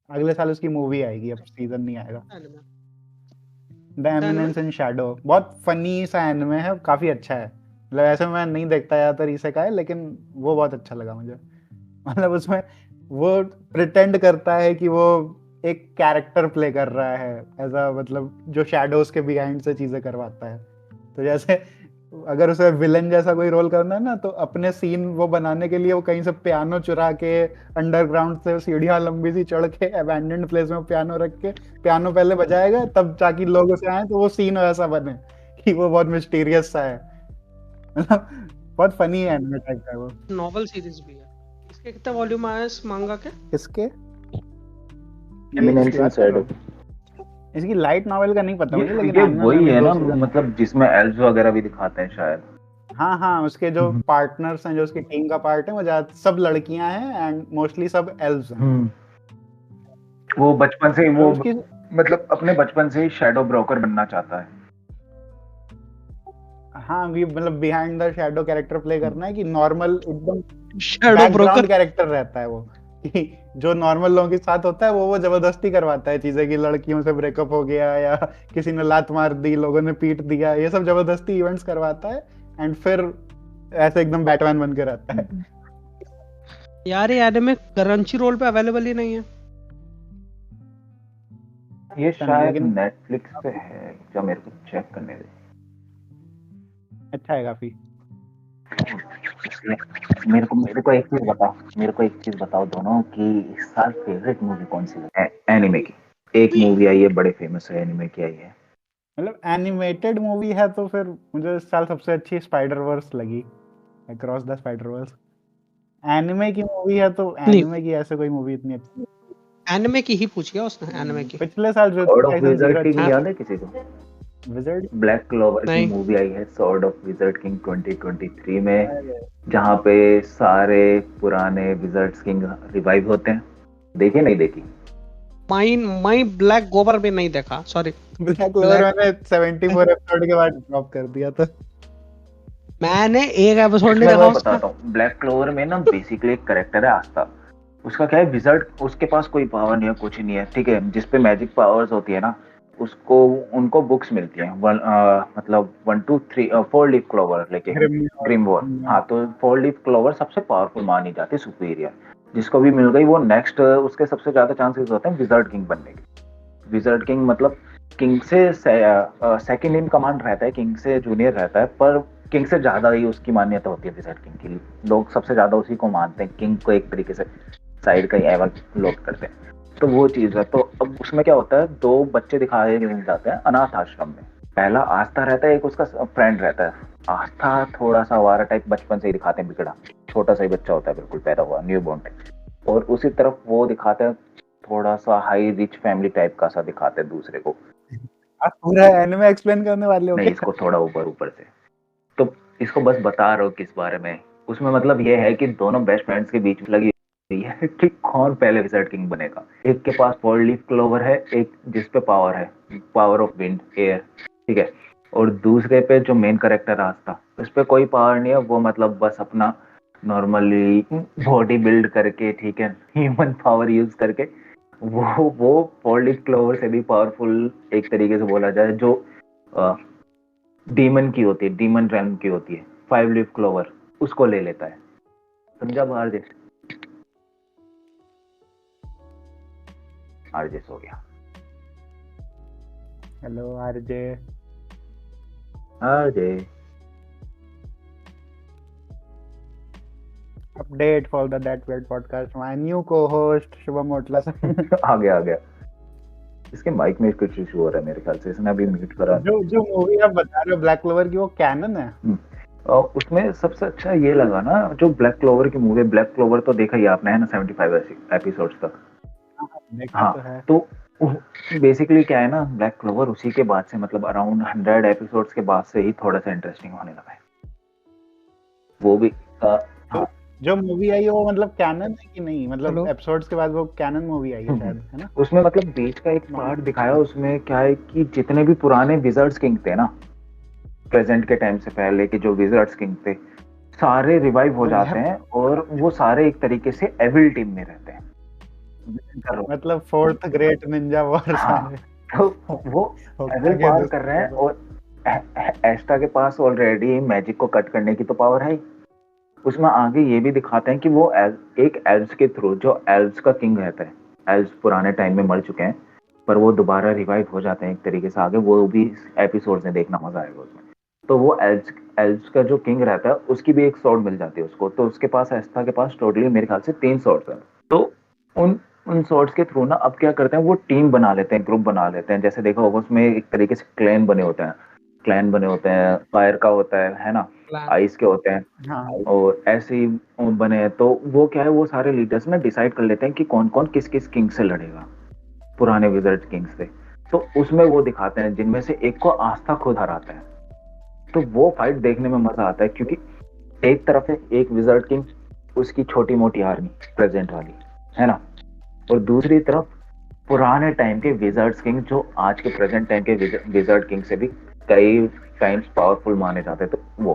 अगले साल उसकी मूवी आएगी, अब सीजन नहीं आएगा. Anime the eminence in Shadow बहुत फनी सा एनिमे है, काफी अच्छा है. मतलब ऐसे मैं नहीं देखता ज्यादातर इसेकाई, लेकिन वो बहुत अच्छा लगा मुझे. मतलब उसमें वो प्रिटेंड करता है कि वो एक कैरेक्टर प्ले कर रहा है, ऐसा मतलब जो शैडोज के बिहाइंड से चीजें करवाता है. तो जैसे अगर उसे विलन जैसा कोई रोल करना है ना, तो अपने सीन वो बनाने के लिए वो कहीं से पियानो चुरा के अंडरग्राउंड से सीढ़ियां लंबी सी चढ़ के अबैंडन्ड प्लेस में पियानो रख के पियानो पहले बजाएगा, तब ताकि लोग उसे आए तो वो सीन ऐसा बने कि वो बहुत मिस्टीरियस सा है. मतलब बहुत फनी है, एनिमे टाइप का है वो. नॉवल सीरीज भी है. इसके कितने वॉल्यूम आए इस मांगा के? इसके एमिनेंस इन शैडो. इसकी लाइट नॉवेल का नहीं पता मुझे, लेकिन ये एनिमे में वही भी है 2 ना, सीजन. मतलब जिसमें एल्व्स वगैरह भी दिखाते हैं शायद. हाँ हाँ, उसके जो पार्टनर्स हैं, जो उसकी टीम का पार्ट है, वो ज्यादा सब लड़कियां हैं एंड मोस्टली सब एल्व्स हैं. वो बचपन से ही और वो उसकी मतलब अपने बचपन से ही शैडो ब्रोकर बनना चाहता है. हाँ, भी मतलब behind the shadow character play करना है कि नॉर्मल एकदम शैडो बैकग्राउंड ब्रोकर. कैरेक्टर रहता है वो. कि जो नॉर्मल लोगों के साथ होता है वो जबरदस्ती करवाता है चीजें, कि लड़कियों से ब्रेकअप हो गया या किसी ने लात मार दी, लोगों ने पीट दिया, ये सब जबरदस्ती इवेंट्स करवाता है. एंड फिर ऐसे एकदम बैटमैन बन के रहता है. यार ये एनिमे क्रंची रोल पे अवेलेबल ही नहीं है. ये शायद लेकिन नेटफ्लिक्स पे है क्या, मेरे को चेक करने दे. अच्छा है काफी. मेरे को एक चीज बताओ दोनों कि इस साल फेवरेट मूवी कौन सी है एनिमे की। एक मूवी आई है बड़े फेमस है एनिमे की आई है। मतलब एनिमेटेड मूवी है तो फिर मुझे इस साल सबसे अच्छी स्पाइडर वर्स लगी, across the Spider Verse. Anime की मूवी है तो नहीं, एनिमे की ऐसे कोई मूवी इतनी अच्छी एनिमे की ही पूछी है उसने, एनिमे की। पिछले साल sword jutsu of Kaisen wizard 0 king अच्छी याद है किसी को? विजर्ड। ब्लैक क्लोवर की नहीं, मूवी आई है सॉर्ड ऑफ विजर्ड किंग 2023 में, जहाँ पे सारे पुराने विजर्ड्स किंग रिवाइव होते हैं। देखी नहीं देखी? माई ब्लैक गोबर भी नहीं देखा, सॉरी। ब्लैक क्लोवर मैंने 74 एपिसोड के बाद ड्रॉप कर दिया था। मैंने एक एपिसोड नहीं इसमें देखा मैं उसका। बताता हूँ, ब्लैक क्लोवर में ना बेसिकली एक करेक्टर है आस्था। उसका क्या है, विजर्ड, उसके पास कोई पावर नहीं है, कुछ नहीं है, ठीक है। जिसपे मैजिक पावर्स होती है ना, उसको उनको बुक्स मिलती हैं, मतलब 1 2 3 4 लीफ क्लोवर लेके ग्रिमवॉल। हाँ, तो 4 लीफ क्लोवर सबसे पावरफुल मानी जाती है, सुपीरियर। जिसको भी मिल गई वो नेक्स्ट उसके सबसे ज्यादा चांसेस होते हैं विजर्ड किंग बनने के। विजर्ड किंग मतलब किंग से सेकंड इन कमांड रहता है, किंग से जूनियर रहता है, पर किंग से ज्यादा ही उसकी मान्यता होती है विजर्ड किंग की। लोग सबसे ज्यादा उसी को मानते हैं, किंग को एक तरीके से साइड का ही एवल लोग करते हैं। तो वो चीज है। तो अब उसमें क्या होता है, 2 बच्चे दिखाए जाते हैं अनाथ आश्रम में। पहला आस्था रहता है, एक उसका फ्रेंड रहता है। आस्था थोड़ा सा आवारा टाइप बचपन से ही दिखाते हैं, बिगड़ा छोटा सा ही बच्चा होता है, बिल्कुल पैदा हुआ न्यू बॉर्न टाइप। और उसी तरफ वो दिखाते हैं थोड़ा सा हाई रिच फैमिली टाइप का सा दिखाते हैं दूसरे को। आप पूरा एनिमे एक्सप्लेन करने वाले हो नहीं, क्या? इसको थोड़ा ऊपर ऊपर से, तो इसको बस बता रहा हूँ किस बारे में। उसमें मतलब ये है कि दोनों बेस्ट फ्रेंड्स के बीच लगी हुई है कि कौन पहले विजर्ड किंग बनेगा। एक के पास 4 लीफ क्लोवर है, एक जिसपे पावर है, पावर ऑफ विंड एयर, ठीक है। और दूसरे पे जो मेन कैरेक्टर आस्था, उस पे कोई पावर नहीं है, वो मतलब बस अपना नॉर्मली बॉडी बिल्ड करके, ठीक है, ह्यूमन पावर यूज करके वो 4 लीफ क्लोवर से भी पावरफुल एक तरीके से बोला जाए, जो डीमन की होती है, डीमन रैम की होती है, 5 लीफ क्लोवर, उसको ले लेता है। समझा? आरजेस हो गया। Hello RJ. RJ update for the that weird podcast, my new co-host Shubham Motla. आ गया। इसके माइक में कुछ इशू हो रहा है मेरे ख्याल से, इसने अभी म्यूट करा। जो मूवी आप बता रहे हो ब्लैक क्लोवर की, वो कैनन है? और उसमें सबसे अच्छा ये लगा ना, जो ब्लैक क्लोवर की मूवी, ब्लैक क्लोवर तो देखा ही आपने है ना, 75 एपिसोड्स तक। देखा तो है। तो बेसिकली क्या है ना, ब्लैक क्लोवर उसी के बाद से, मतलब अराउंड 100 एपिसोड्स के बाद से ही थोड़ा सा इंटरेस्टिंग होने लगा है। वो भी हाँ, जो मूवी आई है वो मतलब कैनन है कि नहीं? मतलब एपिसोड्स के बाद वो कैनन मूवी आई है शायद, है ना? उसमें मतलब बीच का एक पार्ट दिखाया, उसमें क्या है कि जितने भी पुराने विजर्ड्स किंग थे ना, प्रेजेंट के टाइम से पहले के जो विजर्ड्स किंग थे, सारे रिवाइव हो जाते हैं, और वो सारे एक तरीके से एविल टीम में रहते हैं। मतलब फोर्थ ग्रेट निंजा वॉर। हाँ, तो वो एविल पावर कर रहे हैं, और एस्टा के पास ऑलरेडी मैजिक को कट करने की तो पावर है ही। उसमें आगे ये भी दिखाते हैं कि वो एक एल्व्स के थ्रू, जो एल्व्स का किंग रहता है, एल्व्स पुराने टाइम में मर चुके हैं, पर वो दोबारा रिवाइव हो जाते हैं एक तरीके से। आगे वो भी एपिसोड में देखना, मजा आएगा उसमें। तो वो एल्व्स का जो किंग रहता है, उसकी भी एक स्वॉर्ड मिल जाती है उसको। तो उसके पास, एस्था के पास टोटली मेरे ख्याल से 3 स्वॉर्ड्स हैं। तो उन स्वॉर्ड्स के थ्रू ना अब क्या करते हैं, वो टीम बना लेते हैं, ग्रुप बना लेते हैं। जैसे देखा होगा उसमें एक तरीके से क्लैन बने होते हैं, फायर का होता है ना, आइस के होते हैं, और ऐसे ही बने हैं। तो वो क्या है, वो सारे लीडर्स ना डिसाइड कर लेते हैं कि कौन कौन किस किस किंग से लड़ेगा, पुराने विजर्ड किंग्स से। तो उसमें वो दिखाते हैं, जिनमें से एक को आस्था खुद हराता है। तो वो फाइट देखने में मजा आता है, क्योंकि एक तरफ है एक विजर्ड किंग, उसकी छोटी मोटी आर्मी प्रेजेंट वाली, है ना, और दूसरी तरफ पुराने टाइम के विजर्ड्स किंग, जो आज के प्रेजेंट टाइम के विजर्ड किंग से भी कई टाइम्स पावरफुल माने जाते हैं। तो वो,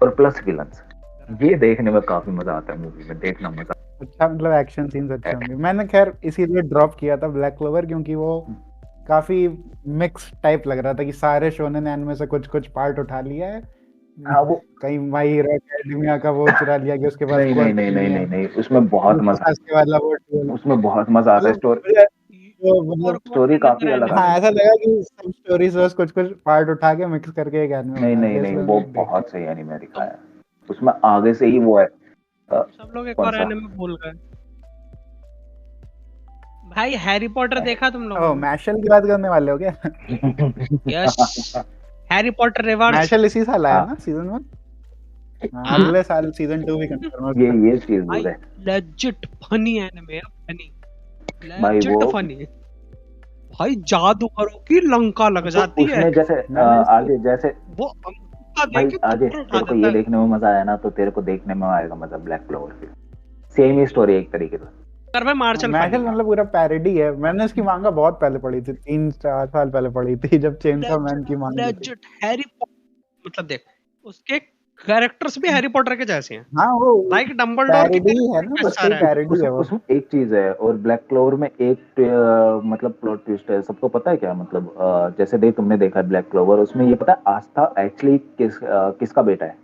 और प्लस विलन्स, ये देखने में काफी मजा आता है, मूवी में देखना मजा। अच्छा, मतलब एक्शन सीन्स अच्छे होंगे। मैंने खैर इसीलिए ड्रॉप किया था ब्लैक क्लोवर, क्योंकि वो काफी मिक्स टाइप लग रहा था कि सारे शोनेन एनिमे से कुछ कुछ पार्ट उठा लिया है। हाँ, वो कहीं माई हीरो एकेडमिया का वो चुरा लिया कि उसके पास नहीं, उसमें बहुत मजा, वाला वो उसमें बहुत मजा आता है। स्टोरी तो और मतलब कौन स्टोरी सा काफी अलग anime आ हाँ, गई। ऐसा लगा कि सब स्टोरी से बस कुछ-कुछ पार्ट उठा के मिक्स करके एक एनिमे नहीं बना नहीं दिया, नहीं, इसलिए वो मैंने देख बहुत लिया। सही एनिमे दिखाया तुम है। उसमें आगे से ही वो है सब लोग एक कौन और सा एनिमे भूल गए भाई। हैरी पॉटर देखा तुम लोगों ओह! ने? मैशल की बात करने वाले हो क्या? Yes, Harry Potter reverse. Mashle इसी साल आया हाँ, ना सीज़न 1? हाँ, हाँ अगले साल सीज़न 2 भी कंफर्म है उसका। ये चीज बोल भाई रहे लेजिट फनी एनिमे है, फनी, भाई। वो लेजिट फनी। भाई जादूगरों की लंका लग तो जाती है, उसमें जैसे मैंने इसकी आगे जैसे वो अंगूठा दे भाई के आगे पत्थर उठा तेरे को देता ये है। देखने में मजा आया ना, तो तेरे को देखने में आएगा मजा ब्लैक क्लोवर। सेम ही स्टोरी एक तरीके से। कर भाई मार्शल फनी मैशल है, मतलब पूरा पैरोडी है। मैंने इसकी मांगा बहुत पहले पढ़ी थी, 3-4 साल पहले पढ़ी थी जब चेनसॉ मैन की मांगी थी। Legit Harry Potter. मतलब देख, उसके कैरेक्टर्स भी हैरी पॉटर के जैसे हैं, हाँ, वो लाइक डंबलडोर के पैरोडी ही है कैरेक्टर ना, वैसा बच्चे की है। पैरोडी है वो। उसमें एक चीज है, और ब्लैक क्लोवर में एक मतलब प्लॉट ट्विस्ट है। सबको पता है क्या मतलब जैसे देख तुमने देखा है ब्लैक क्लोवर, उसमें ये पता है आस्था एक्चुअली किसका बेटा है?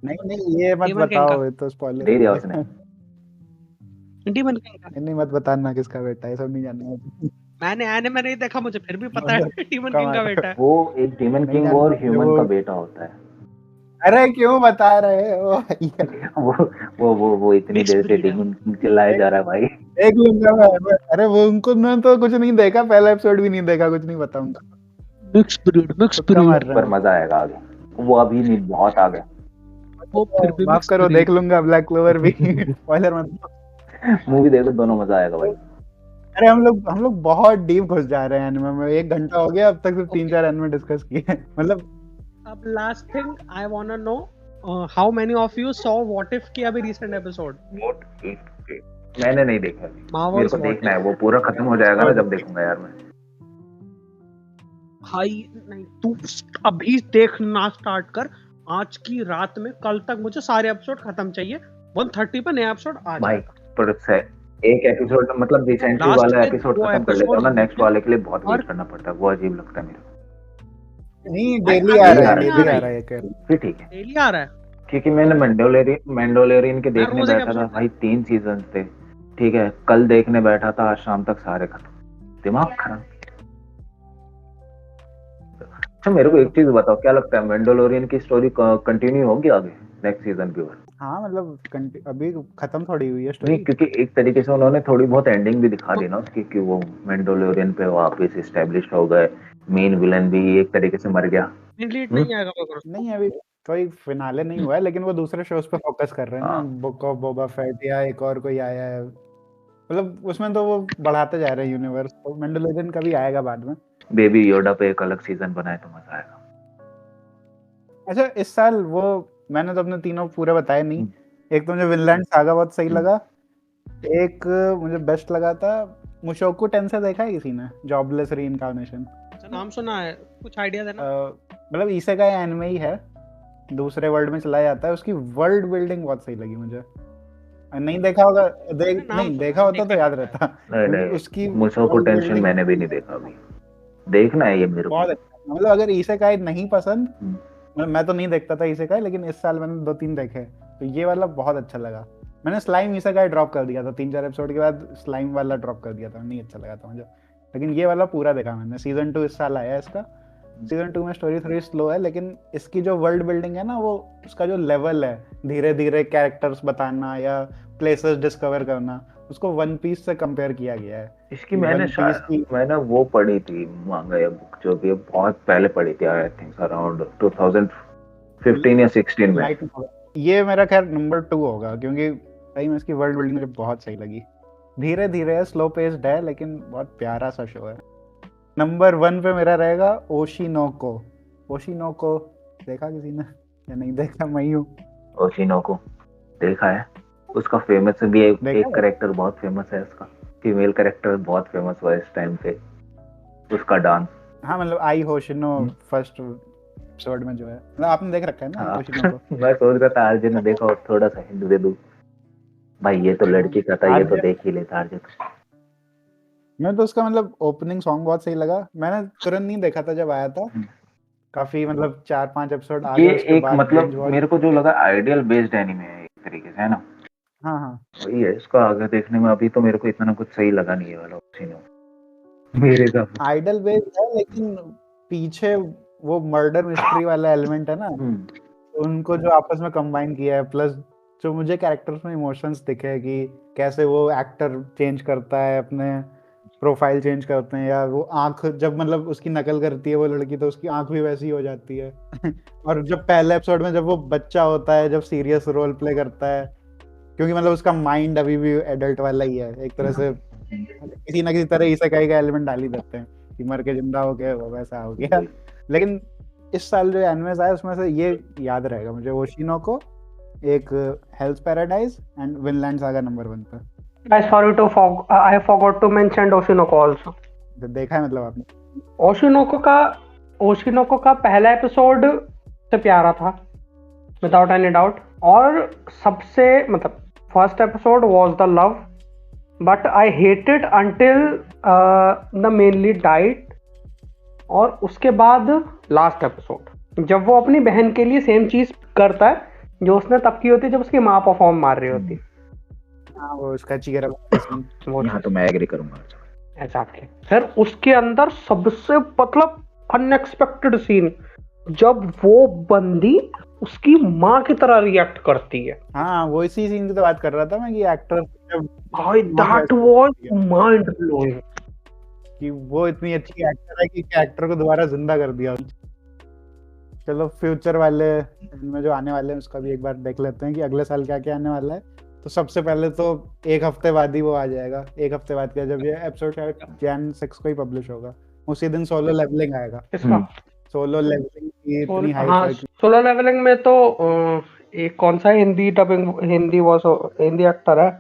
नहीं, ये मत डीमन किंग का, बताओ, ये तो स्पॉइलर दे हो दिया उसने। जाएगा। डीमन किंग का। नहीं मत बताना किसका बेटा है, सब नहीं जानना मुझे। मैंने एनिमे नहीं देखा, मुझे फिर भी पता मतलब है डीमन कम किंग आ का रहा बेटा है। है। वो एक डीमन नहीं किंग जानता और मुझे ह्यूमन वो। का बेटा होता है। अरे क्यों बता रहे हो भैया? वो वो इतनी मिक्स देर से ब्रीड है। डीमन किंग चिल्लाया जा रहा है भाई। देख लूंगा मैं। अरे वो उनको मैं तो कुछ नहीं देखा, पहला एपिसोड भी नहीं देखा, कुछ नहीं बताऊंगा। मिक्स ब्रीड, मिक्स तुक्का मार ब्रीड। रहे पर हैं। मजा आएगा आगे। वो अभी नहीं, बहुत आगे। वो फिर भी माफ मिक्स करो, ब्रीड। देख लूंगा ब्लैक क्लोवर भी। स्पॉइलर मत दो। मूवी देखो, दोनों मजा आएगा भाई। अरे हम लोग बहुत डीप घुस जा रहे हैं एनिमे में। 1 घंटा हो गया, अब तक सिर्फ ओके, 3-4 एनिमे डिस्कस किए हैं। मतलब अब last thing I want to know, how many of you saw What If की अभी रिसेंट एपिसोड? What if- मैंने नहीं देखा अभी। मेरे मार्वल्स को व्हाट देखना इफ। है, वो पूरा खत्म हो जाएगा ना जब देखूंगा यार मैं। भाई नहीं, तू अभी देखना स्टार्ट कर, आज की रात में, कल तक मुझे सारे एपिसोड खत्म चाहिए। 130 पे नया एपिसोड आ भाई जाएगा। पर से एक एपिसोड मतलब रिसेंटली लास्ट वाला के एपिसोड 2 खत्म कर लेता हूँ एपिसोड्स ना, नेक्स्ट मुझे वाले के लिए बहुत हर वेट करना पड़ता है, वो अजीब लगता है मेरे को। नहीं, भाई डेली आ अभी डेली रहा आ है, रहा नहीं है, आ डेली आ रही, रहा है ये कह रहा फिर ठीक है। डेली आ रहा है। क्योंकि मैंने ओके, मैंडोलेरियन के मैं देखने रोज एक बैठा था एपिसोड भाई, 3 सीजन थे। ठीक है, कल देखने बैठा था, आज शाम तक सारे खत्म। दिमाग खराब। अच्छा मेरे को एक चलो। चीज बताओ, क्या लगता है मैंडोलोरियन की स्टोरी कंटिन्यू होगी आगे नेक्स्ट सीजन की ओर? हाँ मतलब अभी खत्म थोड़ी हुई है नहीं, स्टोरी। क्योंकि एक तरीके से उन्होंने थोड़ी बहुत एंडिंग भी दिखा दी ना उसकी, कि वो मैंडोलोरियन पे वापस इस्टेब्लिश हो गए, मेन विलन भी एक तरीके से मर गया। लीड हम्म। नहीं आएगा मगर उसको। नहीं, अभी कोई फिनाले नहीं हुआ है, लेकिन वो दूसरे शोज पे फोकस कर रहे हैं ना। हाँ, बुक ऑफ बोबा फेट या एक और कोई आया है, मतलब उसमें तो वो बढ़ाते जा रहे हैं यूनिवर्स। तो मैंडोलियन का भी आएगा बाद में। बेबी योडा पे एक अलग सीजन बनाए तो मजा आएगा। अच्छा, इस साल वो मैंने तो अपने तीनों पूरे बताए नहीं। हम्म। एक तो मुझे विनलैंड सागा बहुत सही हम्म। लगा। एक मुझे बेस्ट लगा था मुशोकु टेंसेई, देखा है किसी ने? Jobless reincarnation. अच्छा, नाम सुना है, कुछ आइडिया देना। मतलब इसेगाई एनिमे ही है, दूसरे वर्ल्ड में चला जाता है। उसकी वर्ल्ड बिल्डिंग बहुत सही लगी मुझे। नहीं देखा होगा, मैंने नाम नहीं सुना देखा है, होता तो देखा याद नहीं रहता, नहीं क्योंकि नहीं, उसकी मुझको वर्ल्ड टेंशन बिल्डिंग मैंने भी नहीं देखा अभी, देखना है ये मेरे को। बहुत अच्छा है। मतलब अगर इसेगाई नहीं पसंद, हम्म। मतलब मैं तो नहीं देखता था इसेगाई, लेकिन इस साल मैंने 2-3 देखे, तो ये वाला बहुत अच्छा लगा। मैंने स्लाइम इसेगाई ड्रॉप कर दिया था 3-4 एपिसोड के बाद, स्लाइम वाला ड्रॉप कर दिया था, नहीं अच्छा लगा था मुझे। लेकिन ये वाला पूरा देखा मैंने। सीजन 2 इस साल आया है इसका। सीजन 2 में स्टोरी थोड़ी स्लो है, लेकिन इसकी जो वर्ल्ड बिल्डिंग है ना, वो उसका जो लेवल है, धीरे धीरे कैरेक्टर्स बताना या प्लेसेस डिस्कवर करना, उसको वन पीस से कंपेयर किया गया है। इसकी वन पीस की मैंने वो पढ़ी थी मांगा या बुक, जो कि बहुत पहले पढ़ी थी, आई थिंक अराउंड 2015 या 16 में। लाइट ये मेरा खैर नंबर 2 होगा, क्योंकि सही में इसकी वर्ल्ड बिल्डिंग मुझे बहुत सही लगी। धीरे धीरे स्लो पेस्ड है, लेकिन बहुत प्यारा सा शो है। नंबर 1 पे मेरा रहेगा ओशिनोको। ओशिनोको देखा किसी ने या नहीं देखा? मैं ही हूँ। ओशिनोको देखा है, उसका फेमस भी एक देखा है? करेक्टर बहुत फेमस है उसका, फीमेल करेक्टर बहुत फेमस हुआ इस टाइम पे, उसका डांस। हाँ मतलब आई होशिनो फर्स्ट एपिसोड में जो है, मतलब आपने देख रखा है ना हाँ। ओशिनोको? मैं सोच रहा था आरजे ने देखा और थोड़ा सा हिंट दे दूं, भाई ये तो लड़की का था, ये तो आरजे, देख ही लेता आरजे। मैं तो उसका मतलब ओपनिंग सॉन्ग बहुत सही लगा। मैंने तुरंत नहीं देखा था जब आया था, काफी मतलब 4-5 एपिसोड ये आगे उसके एक बाद बिंज मतलब वॉच। मेरे को जो लगा आइडियल बेस्ड एनिमे है एक तरीके से, है ना? हाँ हाँ वही है इसका आगे देखने में। अभी तो मेरे को इतना कुछ सही लगा नहीं है वाला सीन मेरे हिसाब से। आइडल बेस्ड है, लेकिन पीछे वो मर्डर मिस्ट्री वाला एलिमेंट है ना, उनको जो आपस में कंबाइन किया है, प्लस जो मुझे कैरेक्टर्स में इमोशंस दिखे कि कैसे वो एक्टर चेंज करता है, अपने प्रोफाइल चेंज करते हैं, या वो आंख जब मतलब उसकी नकल करती है वो लड़की तो उसकी आंख भी वैसी हो जाती है और जब पहले एपिसोड में जब वो बच्चा होता है, जब सीरियस रोल प्ले करता है, क्योंकि मतलब उसका माइंड अभी भी एडल्ट वाला ही है एक तरह से, किसी ना किसी तरह इसेकाई का एलिमेंट डाल ही देते हैं कि मर के जिंदा हो गया वो वैसा हो गया। लेकिन इस साल जो एनिमेस आया उसमें से ये याद रहेगा मुझे, ओशिनोको, एक health paradise and Vinland saga number 1 पे। I forgot to mention Oshinoko also. तो देखा है मतलब आपने? ओशिनोको का पहला एपिसोड से प्यारा था, विदाउट एनी डाउट, और सबसे मतलब first episode was the love, but I hated until the main lead died, और उसके बाद लास्ट एपिसोड जब वो अपनी बहन के लिए सेम चीज करता है जो उसने तब की होती है जब उसकी माँ परफॉर्म मार रही होती। हाँ वो उसका चीरा वो यहाँ तो मैं एग्री करूंगा। एग्जैक्टली। फिर उसके अंदर सबसे मतलब अनएक्सपेक्टेड सीन, जब वो बंदी उसकी माँ की तरह रिएक्ट करती है। हाँ वो इसी सीन की तो बात कर रहा था मैं कि एक्टर जब भाई दैट वाज माइंड ब्लोइंग कि वो इतनी अच्छी एक्टर है कि एक्टर को दोबारा जिंदा कर दिया। चलो फ्यूचर वाले में जो आने वाले हैं उसका भी एक बार देख लेते हैं कि अगले साल क्या क्या आने वाला है। तो सबसे पहले तो एक हफ्ते बाद ही वो आ जाएगा, एक हफ्ते बाद क्या, जब ये एपिसोड शायद Jan 6 को ही पब्लिश होगा, उसी दिन सोलो लेवलिंग आएगा। इसका सोलो लेवलिंग की इतनी हाइप हाँ, है कि सोलो लेवलिंग में तो एक कौन सा हिंदी हिंदी एक्टर है।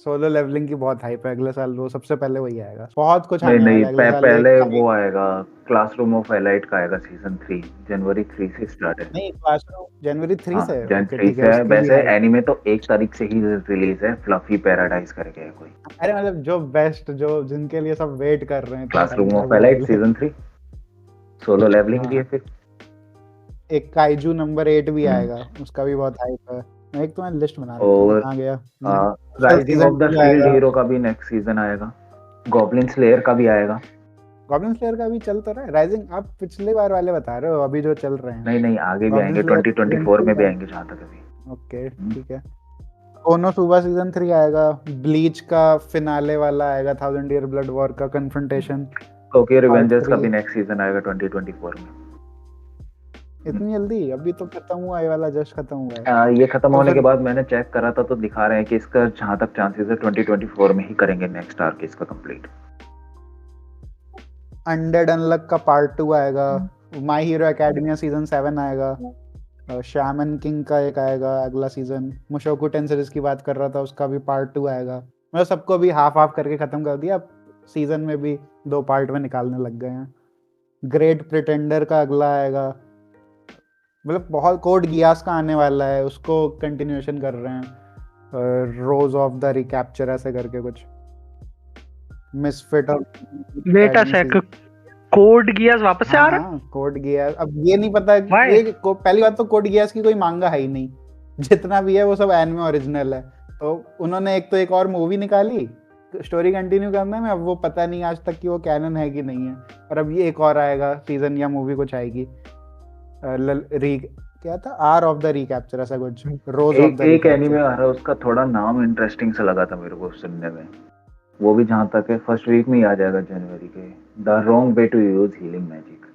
सोलो लेवलिंग की बहुत हाइप है, अगले साल वो सबसे पहले वही आएगा। बहुत कुछ नहीं आने नहीं वाला है अगले साल। पहले वो आएगा, क्लासरूम ऑफ एलाइट का आएगा सीजन 3, जनवरी 3 से स्टार्ट है। नहीं क्लासरूम जनवरी 3 हाँ से, जन ओके 3 ठीक से है, है। उसकी भी वैसे हाइप। एनीमे तो 1 तारीख से ही रिलीज है, फ्लफी पैराडाइज करके है कोई। अरे मतलब जो बेस्ट, जो जिनके लिए सब वेट कर रहे हैं इतने टाइम क्लासरूम से, ऑफ वो एलाइट वाले। सीजन 3, सोलो लेवलिंग भी है। हाँ फिर एक काइजू नंबर 8 भी आएगा, उसका भी बहुत हाइप है। मैं एक तो मैं लिस्ट बना रहा हूँ, और कहाँ गया, rising season of the 2 shield आएगा। हीरो का भी नेक्स्ट सीजन आएगा। गॉब्लिन स्लेयर का भी आएगा। गॉब्लिन स्लेयर का भी चल तो रहा है। राइजिंग आप पिछले बार वाले बता रहे हो, अभी जो चल रहे हैं। नहीं नहीं आगे भी गॉब्लिन आएंगे, स्लेयर 2024 में भी आएंगे जहाँ तक अभी। ओके ठीक है। कोनोसुबा सीजन 3 आएगा। ब्लीच का फिनाले वाला आएगा, 1000 ईयर ब्लड वॉर का कन्फ्रंटेशन टोक्यो पार्ट रिवेंजर्स का 3। भी नेक्स्ट सीजन आएगा 2024 में। इतनी जल्दी? अभी तो खत्म हुआ, ये वाला जस्ट खत्म हुआ है। ये खत्म तो होने फिर के बाद मैंने चेक करा था तो दिखा रहे हैं कि इसका जहाँ तक चांसेस है 2024 में ही करेंगे नेक्स्ट आर्क इसका कंप्लीट। अनडेड अनलक का पार्ट 2 आएगा। माय हीरो एकेडमिया सीजन 7 आएगा। शामन किंग का एक आएगा अगला सीजन। मुशोकु टेंसेरिस की बात कर रहा था, उसका भी पार्ट 2 आएगा। मतलब सबको भी हाफ हाफ करके खत्म कर दिया, अब सीजन में भी 2 पार्ट में निकालने लग गए हैं। ग्रेट प्रिटेंडर का अगला आएगा। मतलब बहुत, कोड गियास का आने वाला है, उसको कंटिन्यूएशन कर रहे हैं, रोज ऑफ द रिकैप्चर ऐसे करके कुछ। मिसफिट और wait a sec, Code Geass वापस से आ रहा है? हाँ कोड गियास। अब ये नहीं पता Why? ये पहली बात तो कोड गियास की कोई मांगा है ही नहीं, जितना भी है वो सब एनिमे ओरिजिनल है। तो उन्होंने एक और मूवी निकाली स्टोरी कंटिन्यू करने में, अब वो पता नहीं आज तक कि वो कैनन है कि नहीं है। और अब ये एक और आएगा सीजन या मूवी कुछ आएगी, क्या था, आर ऑफ द रिकैप्चर ऐसा कुछ, रोज ऑफ द एक एनीमे रिकैप्चर। आ रहा है, उसका थोड़ा नाम इंटरेस्टिंग सा लगा था मेरे को सुनने में। वो भी जहाँ तक है फर्स्ट वीक में ही आ जाएगा जनवरी के। The wrong way to use healing magic.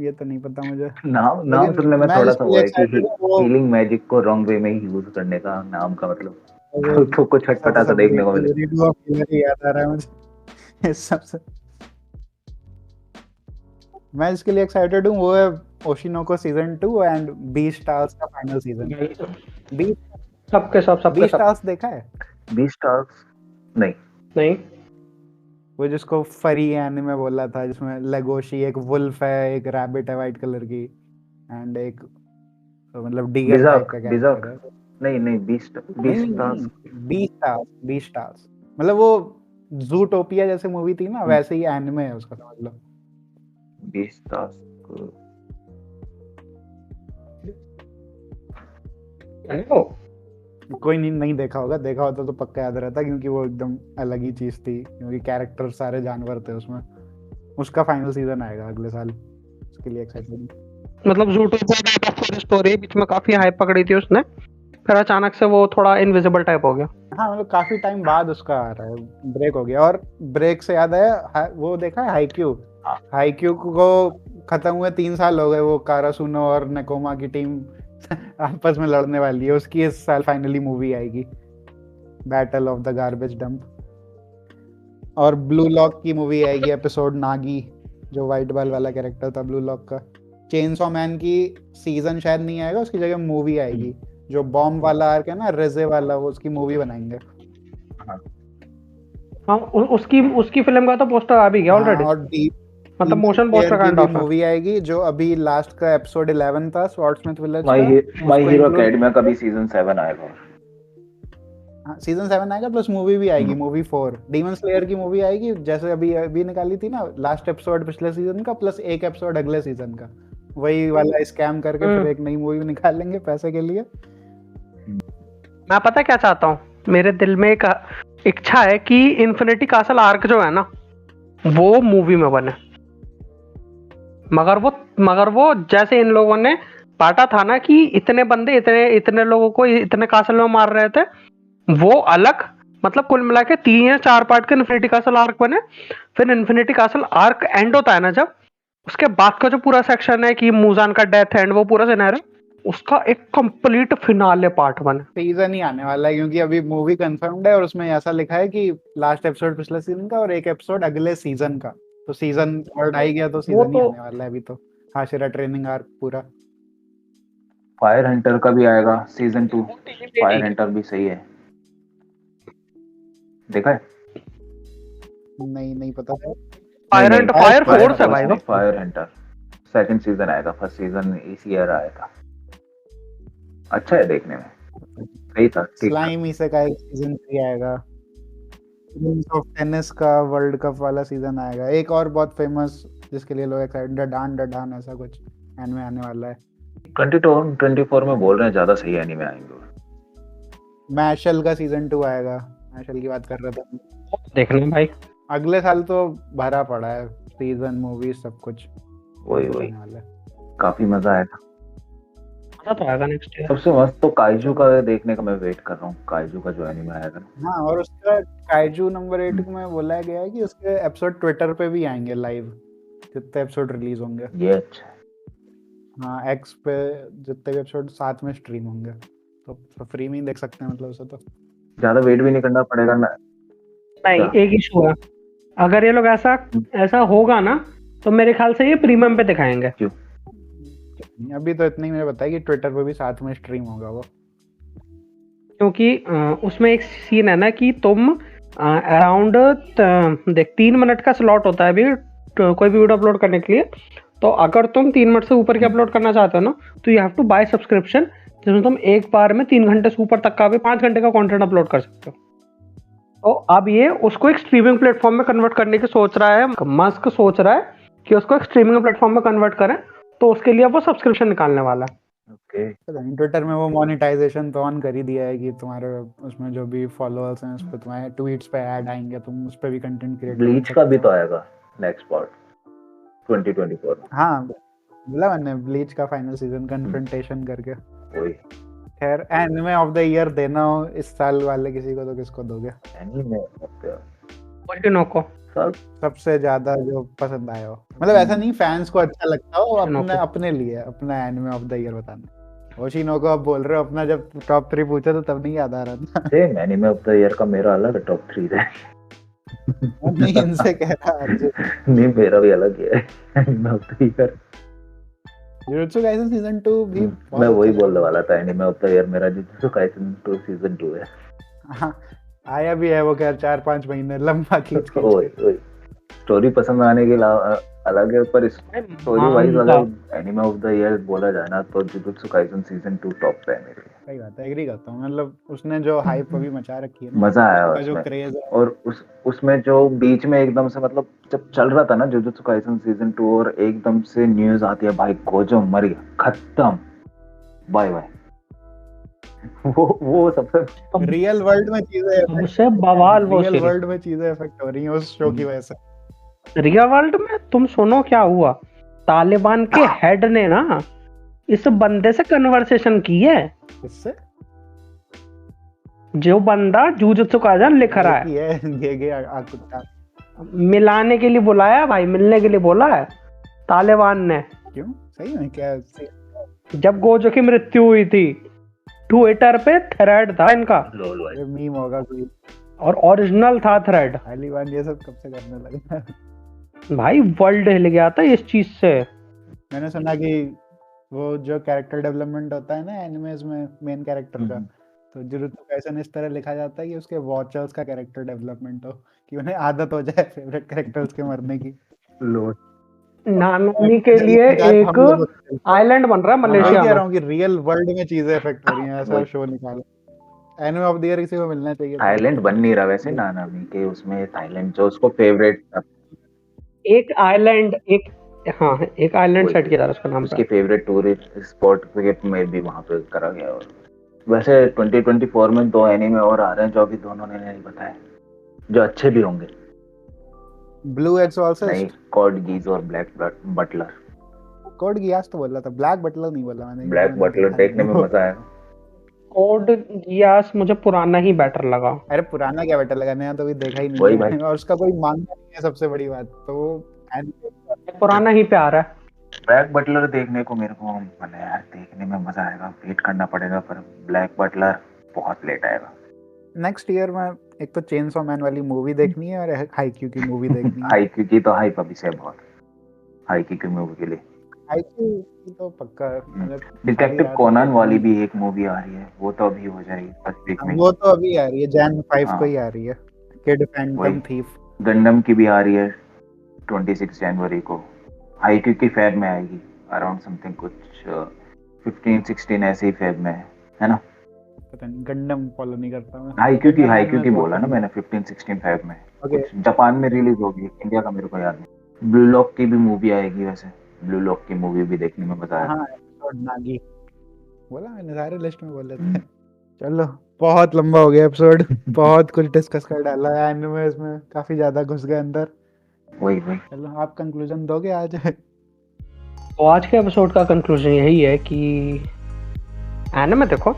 ये तो नहीं पता मुझे, नाम सुनने में मैं थोड़ा सा जिसके वो लिए है कि एक्साइटेड हूँ वो हीलिंग मैजिक को रॉन्ग वे में ही यूज करने का नाम का मतलब तो कुछ छटपटा सा सब देखने को मिले। रीडू ऑफ हीलर ही याद आ रहा है मुझे इस सबसे। मैं जिसके लिए एक्साइटेड हूँ वो है ओशिनोको सीजन 2 एंड बीस्टार्स का फाइनल सीजन। सबके सब बीस्टार्स देखा है? बीस्टार्स नहीं। वो जिसको फरी एनिमे बोला था, जिसमें लेगोशी एक वुल्फ है, एक रैबिट है वाइट कलर की, एंड एक मतलब डिगर टाइप का कैरेक्टर है। नहीं बीस्टार्स मतलब वो जूटोपिया जैसे मूवी थी ना, वैसे ही एनिमे है उसका, समझ लो। बीस्टार्स हेलो। कोई नहीं देखा होगा, देखा होता तो पक्का याद रहता, क्योंकि वो एकदम अलग ही चीज थी, क्योंकि कैरेक्टर सारे जानवर थे उसमें। उसका फाइनल सीजन आएगा अगले साल, उसके लिए एक्साइटेड। मतलब ज़ूटोपिया टाइप ऑफ स्टोरी, बीच में काफी हाइप पकड़ी थी उसने, फिर अचानक से वो थोड़ा इनविजिबल टाइप हो गया। हाँ मतलब काफी टाइम बाद उसका आ रहा है, ब्रेक हो गया। और ब्रेक से याद आया, वो देखा है हाईक्यू? हाँ। हाईक्यू को खत्म हुए 3 साल हो गए, वो कारासुनो और नेकोमा की टीम आपस में लड़ने वाली है, उसकी इस साल फाइनली मूवी आएगी, battle of the garbage dump. और ब्लू लॉक की मूवी आएगी, एपिसोड नागी, जो व्हाइट बाल वाला कैरेक्टर था ब्लू लॉक का। चेनसॉ मैन की सीजन शायद नहीं आएगा, उसकी जगह मूवी आएगी। जो बॉम्ब वाला आर्क है ना, रेजे वाला, वो उसकी मूवी बनाएंगे। हाँ, उसकी उसकी फिल्म का तो पोस्टर आ भी गया ऑलरेडी। और मतलब मोशन पोस्टर काइंड ऑफ है। मूवी आएगी, जो अभी लास्ट का एपिसोड 11 था स्वॉर्ड्समिथ विलेज माय का, हीरो एकेडमिया का भी सीजन 7 आएगा। सीजन 7 आएगा, प्लस मूवी भी आएगी, मूवी 4। डीमन स्लेयर की मूवी आएगी, जैसे अभी निकाली थी ना लास्ट एपिसोड पिछले सीजन का, प्लस एक एपिसोड अगले सीजन का, वही वाला स्कैम करके फिर एक नई मूवी निकाल लेंगे पैसे के लिए। मैं पता क्या चाहता हूँ, मेरे दिल में एक इच्छा है कि इन्फिनिटी कासल आर्क जो है ना, वो मूवी में बने। मगर वो जैसे इन लोगों ने बांटा था ना कि इतने बंदे इतने लोगों को इतने कासल में मार रहे थे, वो अलग। मतलब कुल मिला के 3 या 4 पार्ट के इन्फिनिटी कासल आर्क बने। फिर इन्फिनिटी कासल आर्क एंड होता है ना जब, उसके बाद का जो पूरा सेक्शन है कि मूजान का डेथ एंड, वो पूरा सिनेरियो, उसका एक कंप्लीट फिनाले पार्ट बने। सीजन ही आने वाला है, क्योंकि अभी मूवी कंफर्म्ड है और उसमें ऐसा लिखा है कि लास्ट एपिसोड पिछले सीजन का और एक एपिसोड अगले सीजन का। तो सीजन थर्ड आई गया तो सीजन ही आने वाला है अभी तो। हाशिरा ट्रेनिंग आर्क पूरा। फायर हंटर का भी आएगा सीजन 2। फायर हंटर भी सही है, देखा है? नहीं पता। फायर फोर्स है भाई वो। फायर हंटर सेकंड सीजन आएगा, फर्स्ट सीजन इस ईयर आया था। अच्छा है देखने में, सही था। स्लाइम इसे का एक सीजन 3 आएगा। प्रिंस ऑफ टेनिस का वर्ल्ड कप वाला सीजन आएगा। एक और बहुत फेमस जिसके लिए लोग एक्साइटेड, डडान ऐसा कुछ एनिमे आने वाला है। 24 में बोल रहे हैं ज्यादा सही एनीमे आएंगे। मैशल का सीजन 2 आएगा, मैशल की बात कर रहे थे। देखना भाई, अगले साल तो भरा पड़ा है, सीजन मूवी सब कुछ वही काफी मजा आएगा। तो आएगा नेक्स्ट ईयर। सबसे मस्त तो काइजू का देखने का मैं वेट कर रहा हूँ, काइजू का जो एनीमे आएगा। हाँ, और उसका काइजू नंबर 8 में बोला गया है कि उसके एपिसोड ट्विटर पे भी आएंगे लाइव, जितने एपिसोड रिलीज होंगे। ये अच्छा। हाँ, एक्स पे जितने भी एपिसोड साथ में स्ट्रीम होंगे, तो फ्री में ही देख सकते हैं, मतलब उसे तो ज्यादा वेट भी नहीं करना पड़ेगा ना। नहीं, एक इशू है, अगर ये लोग ऐसा होगा ना, तो मेरे ख्याल से ये प्रीमियम पे दिखाएंगे। क्यों? अभी तो इतना ही मैंने बताया कि ट्विटर पे भी साथ में स्ट्रीम होगा वो, क्योंकि उसमें एक सीन है ना कि तुम अराउंड देख 3 मिनट का स्लॉट होता है अभी कोई भी वीडियो अपलोड करने के लिए। तो अगर तुम 3 मिनट से ऊपर की अपलोड करना चाहते हो ना, तो you have to buy subscription, जिसमें तुम एक बार में 3 घंटे से ऊपर तक का भी 5 घंटे का कंटेंट अपलोड कर सकते हो। तो अब ये उसको एक स्ट्रीमिंग प्लेटफॉर्म में कन्वर्ट करने की सोच रहा है, मस्क सोच रहा है कि उसको एक स्ट्रीमिंग प्लेटफॉर्म में कन्वर्ट करें, तो उसके लिए वो सब्सक्रिप्शन निकालने वाला है। ओके। ट्विटर में वो मोनेटाइजेशन तो ऑन कर ही दिया है कि तुम्हारे उसमें जो भी फॉलोअर्स हैं उस पे तुम्हारे ट्वीट्स पे ऐड आएंगे, तुम उस पे भी कंटेंट क्रिएट कर ब्लीच का भी तो आएगा नेक्स्ट पार्ट 2024 में। हाँ, बोला मैंने, ब्लीच का फाइनल सीजन कन्फ्रंटेशन करके। वही। खैर, एनिमे ऑफ द ईयर देना हो इस साल वाले किसी को, तो किसको दोगे? एनीमे को सबसे ज्यादा जो पसंद आया हो, मतलब ऐसा नहीं फैंस को अच्छा लगता हो, अपने लिए अपना एनिमे ऑफ द ईयर बताना। ओशिनो को आप बोल रहे हो अपना, जब टॉप 3 पूछे तो तब नहीं याद आ रहा था। Same anime of the year का मेरा अलग टॉप 3 है। नहीं, इनसे कह रहा नहीं, मेरा भी अलग है anime of the year. Jujutsu Kaisen season 2 भी मैं वही बोलने वाला था, एनीमे ऑफ द ईयर मेरा जुजुत्सु काइसन 2 सीजन 2 है। हाँ, आया भी है वो, खैर 4-5 महीने लंबा खींच के। स्टोरी पसंद आने के अलग है, पर स्टोरी वाइज अगर एनीमे ऑफ द ईयर बोला जाए ना, तो जुजुत्सु काइसन सीजन 2 टॉप पे है मेरे लिए। सही बात है, एग्री करता हूँ। मतलब उसने जो हाइप अभी मचा रखी है ना, मजा आया उसका जो क्रेज है, और उसमें जो बीच में एकदम से, मतलब जब चल रहा था ना जुजुत्सु काइसन सीजन 2 और एकदम से न्यूज आती है भाई गोजो मर गया, खत्म, बाय बाय, वो सबसे रियल वर्ल्ड में चीजें सबसे बवाल वो रियल सीरीज। वर्ल्ड में चीजें इफेक्ट हो रही हैं उस शो की वजह से। रियल वर्ल्ड में तुम सुनो क्या हुआ, तालिबान के हेड ने ना इस बंदे से कन्वर्सेशन की है, इससे जो बंदा जुजुत्सु काइसेन लिख रहा है, ये कुत्ता मिलाने के लिए बुलाया भाई, मिलने के लिए बोला है तालिबान ने। क्यों? सही में क्या? जब गोजो की मृत्यु हुई थी, ट्विटर पे थ्रेड था इनका, लोल भाई। ये मीम होगा कोई, और ओरिजिनल था थ्रेड। तालिबान ये सब कब से करने लगा? भाई वर्ल्ड हिल गया था इस चीज से। मैंने सुना कि वो जो कैरेक्टर डेवलपमेंट होता है ना एनिमेज में मेन कैरेक्टर का, तो जुजुत्सु काइसेन इस तरह लिखा जाता है कि उसके वॉचर्स का कैरेक्टर डेवलपमेंट हो, कि उन्हें आदत हो जाए फेवरेट कैरेक्टर्स के मरने की। लोल नानामी के लिए एक आइलैंड बन रहा है मैं मलेशिया कह में। रहा हूँ कि रियल वर्ल्ड में चीजें इफेक्ट हो रही हैं, ऐसा शो निकाला। एनिमे ऑफ द ईयर इसी को मिलना चाहिए था। थाईलैंड बन नहीं रहा वैसे नानामी के उसमें, थाईलैंड जो उसको फेवरेट, एक आइलैंड, एक हाँ एक आइलैंड सेट किया था उसका नाम उसके पे। फेवरेट टूरिस्ट स्पॉट क्रिकेट में भी वहां पे करा गया। और वैसे 2024 में 2 एनीमे और आ रहे हैं जो अभी दोनों ने नहीं बताए, जो अच्छे भी होंगे। ब्लू नहीं, एक्सॉर्सिस्ट, कॉड गीज और ब्लैक बटलर। कोड गियास तो बोला था, ब्लैक बटलर नहीं बोला मैंने। ब्लैक मैंने बटलर देखा देखने नहीं में वो। मजा आएगा। कोड गियास मुझे पुराना ही बेटर लगा। अरे पुराना क्या बेटर लगा, नया तो अभी देखा ही नहीं वही है। भाई। और उसका कोई मांगा नहीं है, सबसे बड़ी बात तो वो पुराना ही प्यार है। ब्लैक बटलर देखने को मेरे को मन है यार, देखने में मजा आएगा। वेट करना पड़ेगा, पर ब्लैक बटलर बहुत लेट आएगा। नेक्स्ट ईयर में एक तो चेनसॉ मैन वाली मूवी देखनी है और हाईक्यू की मूवी देखनी है। हाईक्यू की तो हाइप अभी से है बहुत, हाईक्यू की मूवी के लिए। हाईक्यू की तो पक्का मतलब डिटेक्टिव कोनान वाली भी एक मूवी आ रही है, वो तो अभी हो जाएगी फर्स्ट वीक में। वो तो अभी आ रही है, जैन 5 हाँ। को ही आ रही है, किड फैंटम वही। थीफ। गंडम की भी आ रही है 26 जनवरी को। हाईक्यू की फेब में आएगी अराउंड समथिंग कुछ 15-16 ऐसे ही फेब में है ना। पता नहीं, गंडम फॉलो नहीं करता मैं। हाईक्यू की बोला ना मैंने, 15-16 फेब में। ओके। कुछ जापान में रिलीज होगी, इंडिया का मेरे को याद नहीं। ब्लू लॉक की भी मूवी आएगी वैसे, ब्लू लॉक की मूवी भी देखने में मजा आएगा। हाँ एपिसोड नागी बोला मैंने, सारे लिस्ट में बोले थे। चलो बहुत लंबा हो गया एपिसोड, बहुत कुछ डिस्कस कर डाला है एनिमे में, काफी ज्यादा घुस गए अंदर। वही चलो आप कंक्लूजन दोगे आज? तो आज के एपिसोड का कंक्लूजन यही है कि एनिमे देखो,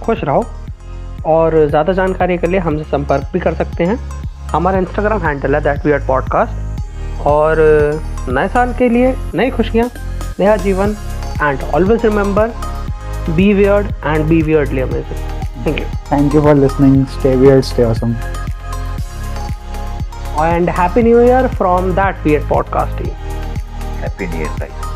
खुश रहो, और ज़्यादा जानकारी के लिए हमसे संपर्क भी कर सकते हैं। हमारा इंस्टाग्राम हैंडल है दैटवीआर्टपॉडकास्ट। और नए साल के लिए नई खुशियाँ, नया जीवन, and always remember be weird and be weirdly amazing. Thank you. Thank you for listening, stay weird, stay awesome, and happy new year from that weird podcast team. Happy new year guys.